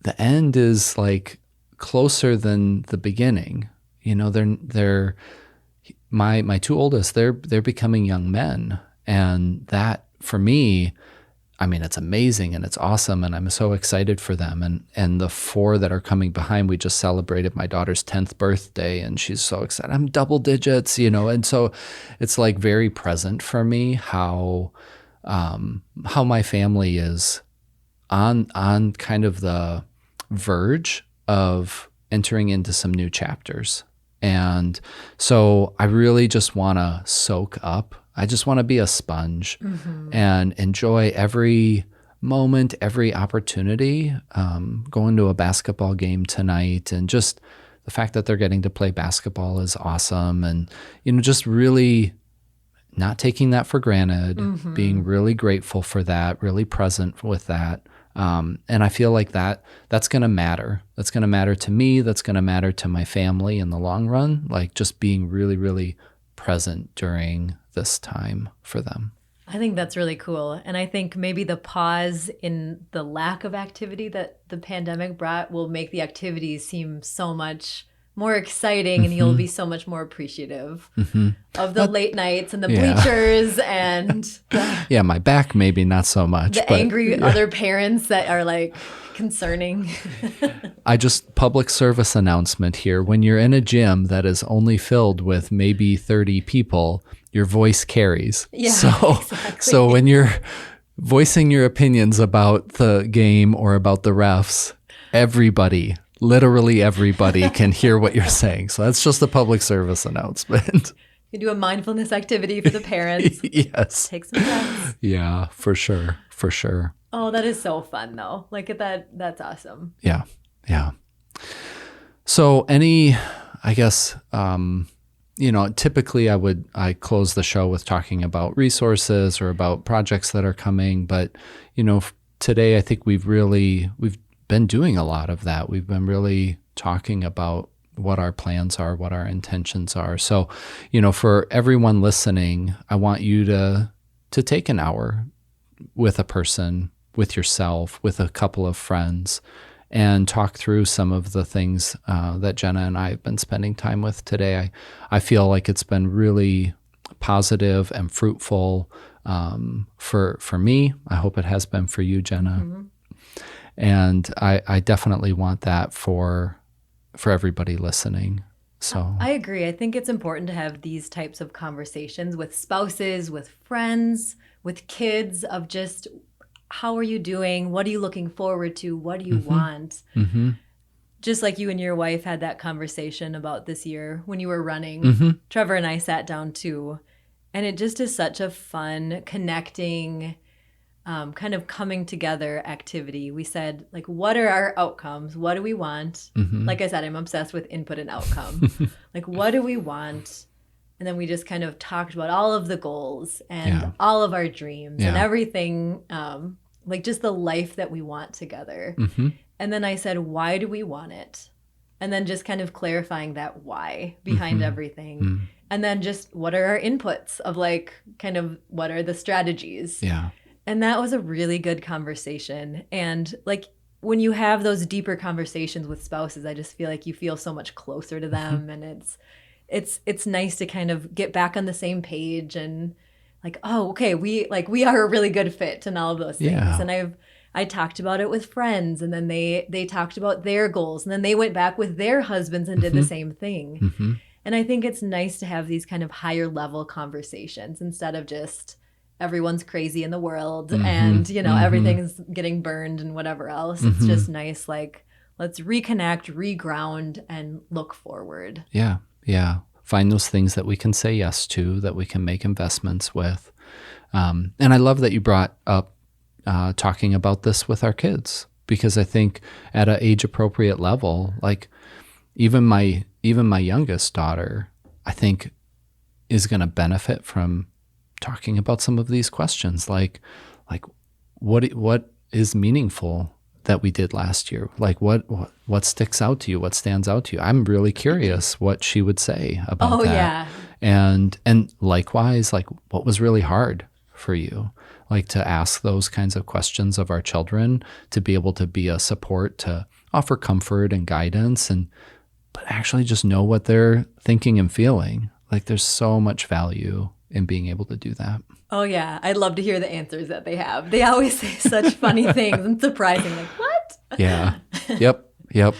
the end is like closer than the beginning. They're my 2 oldest, they're becoming young men. And that, for me, I mean, it's amazing and it's awesome, and I'm so excited for them. And the 4 that are coming behind, we just celebrated my daughter's 10th birthday, and she's so excited. I'm double digits, and so it's like very present for me how my family is on kind of the verge of entering into some new chapters. And so I really just want to soak up. I just want to be a sponge and enjoy every moment, every opportunity, going to a basketball game tonight, and just the fact that they're getting to play basketball is awesome. And, just really not taking that for granted, being really grateful for that, really present with that. And I feel like that's going to matter. That's going to matter to me. That's going to matter to my family in the long run, like just being really, really present during this time for them. I think that's really cool. And I think maybe the pause in the lack of activity that the pandemic brought will make the activities seem so much more exciting, and you'll be so much more appreciative of the late nights and the bleachers and my back maybe not so much. The angry other parents that are like concerning. Public service announcement here. When you're in a gym that is only filled with maybe 30 people, your voice carries. Yeah, exactly. So when you're voicing your opinions about the game or about the refs, literally everybody can hear what you're saying. So that's just a public service announcement. You do a mindfulness activity for the parents. Yes. Take some breaths. Yeah, for sure. For sure. Oh, that is so fun though. Like that's awesome. Yeah. Yeah. So typically I close the show with talking about resources or about projects that are coming. But, today I think we've been doing a lot of that. We've been really talking about what our plans are, what our intentions are. So, for everyone listening, I want you to take an hour with a person, with yourself, with a couple of friends, and talk through some of the things that Jenna and I have been spending time with today. I feel like it's been really positive and fruitful for me. I hope it has been for you, Jenna. Mm-hmm. And I definitely want that for everybody listening. So I agree. I think it's important to have these types of conversations with spouses, with friends, with kids, of just, how are you doing? What are you looking forward to? What do you want? Mm-hmm. Just like you and your wife had that conversation about this year when you were running. Trevor and I sat down too. And it just is such a fun, connecting, kind of coming together activity. We said, like, what are our outcomes? What do we want? Like I said, I'm obsessed with input and outcome. Like, what do we want? And then we just kind of talked about all of the goals and all of our dreams and everything, like just the life that we want together. And then I said, why do we want it? And then just kind of clarifying that why behind everything. And then just what are our inputs of, like, kind of what are the strategies? Yeah. And that was a really good conversation. And like, when you have those deeper conversations with spouses, I just feel like you feel so much closer to them. And it's nice to kind of get back on the same page and like, oh, okay, we are a really good fit and all of those things. Yeah. And I talked about it with friends, and then they talked about their goals, and then they went back with their husbands and did the same thing. And I think it's nice to have these kind of higher level conversations instead of just everyone's crazy in the world and, everything's getting burned and whatever else. It's just nice, like, let's reconnect, reground, and look forward. Yeah. Yeah. Find those things that we can say yes to, that we can make investments with. And I love that you brought up talking about this with our kids, because I think at an age appropriate level, like even my youngest daughter, I think is going to benefit from talking about some of these questions, like what is meaningful that we did last year? Like what sticks out to you? What stands out to you? I'm really curious what she would say about that. Yeah. And likewise, like, what was really hard for you? Like, to ask those kinds of questions of our children, to be able to be a support, to offer comfort and guidance, but actually just know what they're thinking and feeling. Like, there's so much value in being able to do that. Oh, yeah. I'd love to hear the answers that they have. They always say such funny things and surprising. Like, what? Yeah. Yep.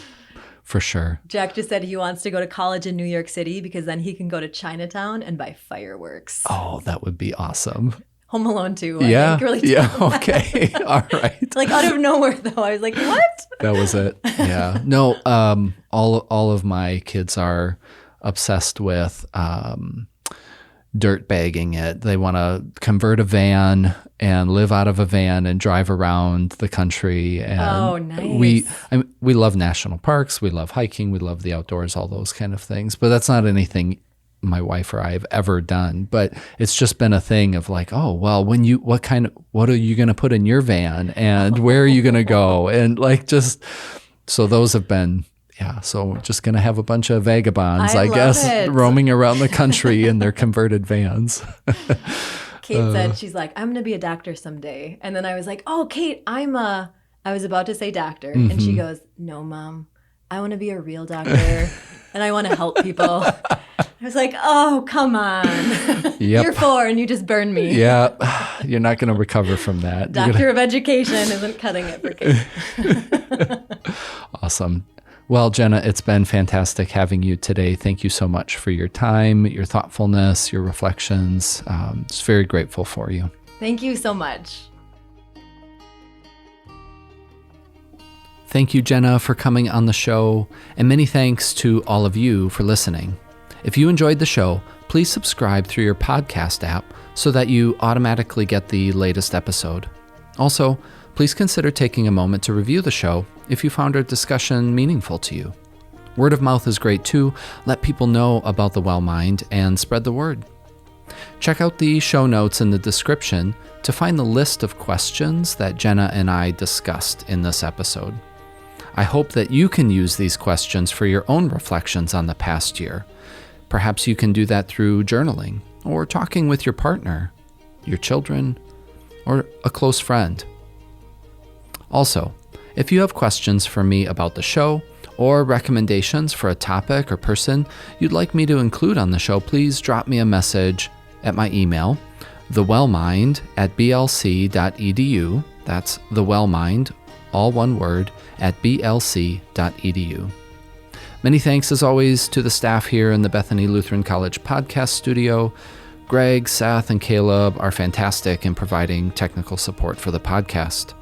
For sure. Jack just said he wants to go to college in New York City because then he can go to Chinatown and buy fireworks. Oh, that would be awesome. Home Alone 2. I think really. Yeah. Okay. All right. Like, out of nowhere, though. I was like, what? That was it. Yeah. No, all of my kids are obsessed with dirt bagging it. They want to convert a van and live out of a van and drive around the country. And nice. we love national parks. We love hiking. We love the outdoors, all those kind of things. But that's not anything my wife or I have ever done. But it's just been a thing of like, oh, well, what are you going to put in your van, and where are you going to go? And like, so those have been, so just going to have a bunch of vagabonds, I guess, roaming around the country in their converted vans. Kate said, she's like, I'm going to be a doctor someday. And then I was like, oh, Kate, I was about to say doctor. Mm-hmm. And she goes, no, Mom, I want to be a real doctor and I want to help people. I was like, oh, come on. Yep. You're 4 and you just burned me. Yeah, you're not going to recover from that. Doctor of Education isn't cutting it for Kate. Awesome. Well, Jenna, it's been fantastic having you today. Thank you so much for your time, your thoughtfulness, your reflections. Just very grateful for you. Thank you so much. Thank you, Jenna, for coming on the show, and many thanks to all of you for listening. If you enjoyed the show, please subscribe through your podcast app so that you automatically get the latest episode. Also, please consider taking a moment to review the show if you found our discussion meaningful to you. Word of mouth is great too. Let people know about the Well Mind and spread the word. Check out the show notes in the description to find the list of questions that Jenna and I discussed in this episode. I hope that you can use these questions for your own reflections on the past year. Perhaps you can do that through journaling or talking with your partner, your children, or a close friend. Also, if you have questions for me about the show or recommendations for a topic or person you'd like me to include on the show, please drop me a message at my email, thewellmind@blc.edu. That's thewellmind, all one word, at blc.edu. Many thanks, as always, to the staff here in the Bethany Lutheran College podcast studio. Greg, Seth, and Caleb are fantastic in providing technical support for the podcast.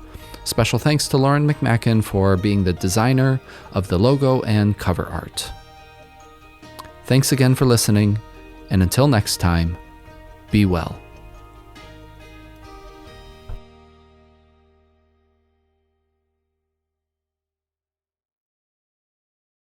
Special thanks to Lauren McMacken for being the designer of the logo and cover art. Thanks again for listening, and until next time, be well.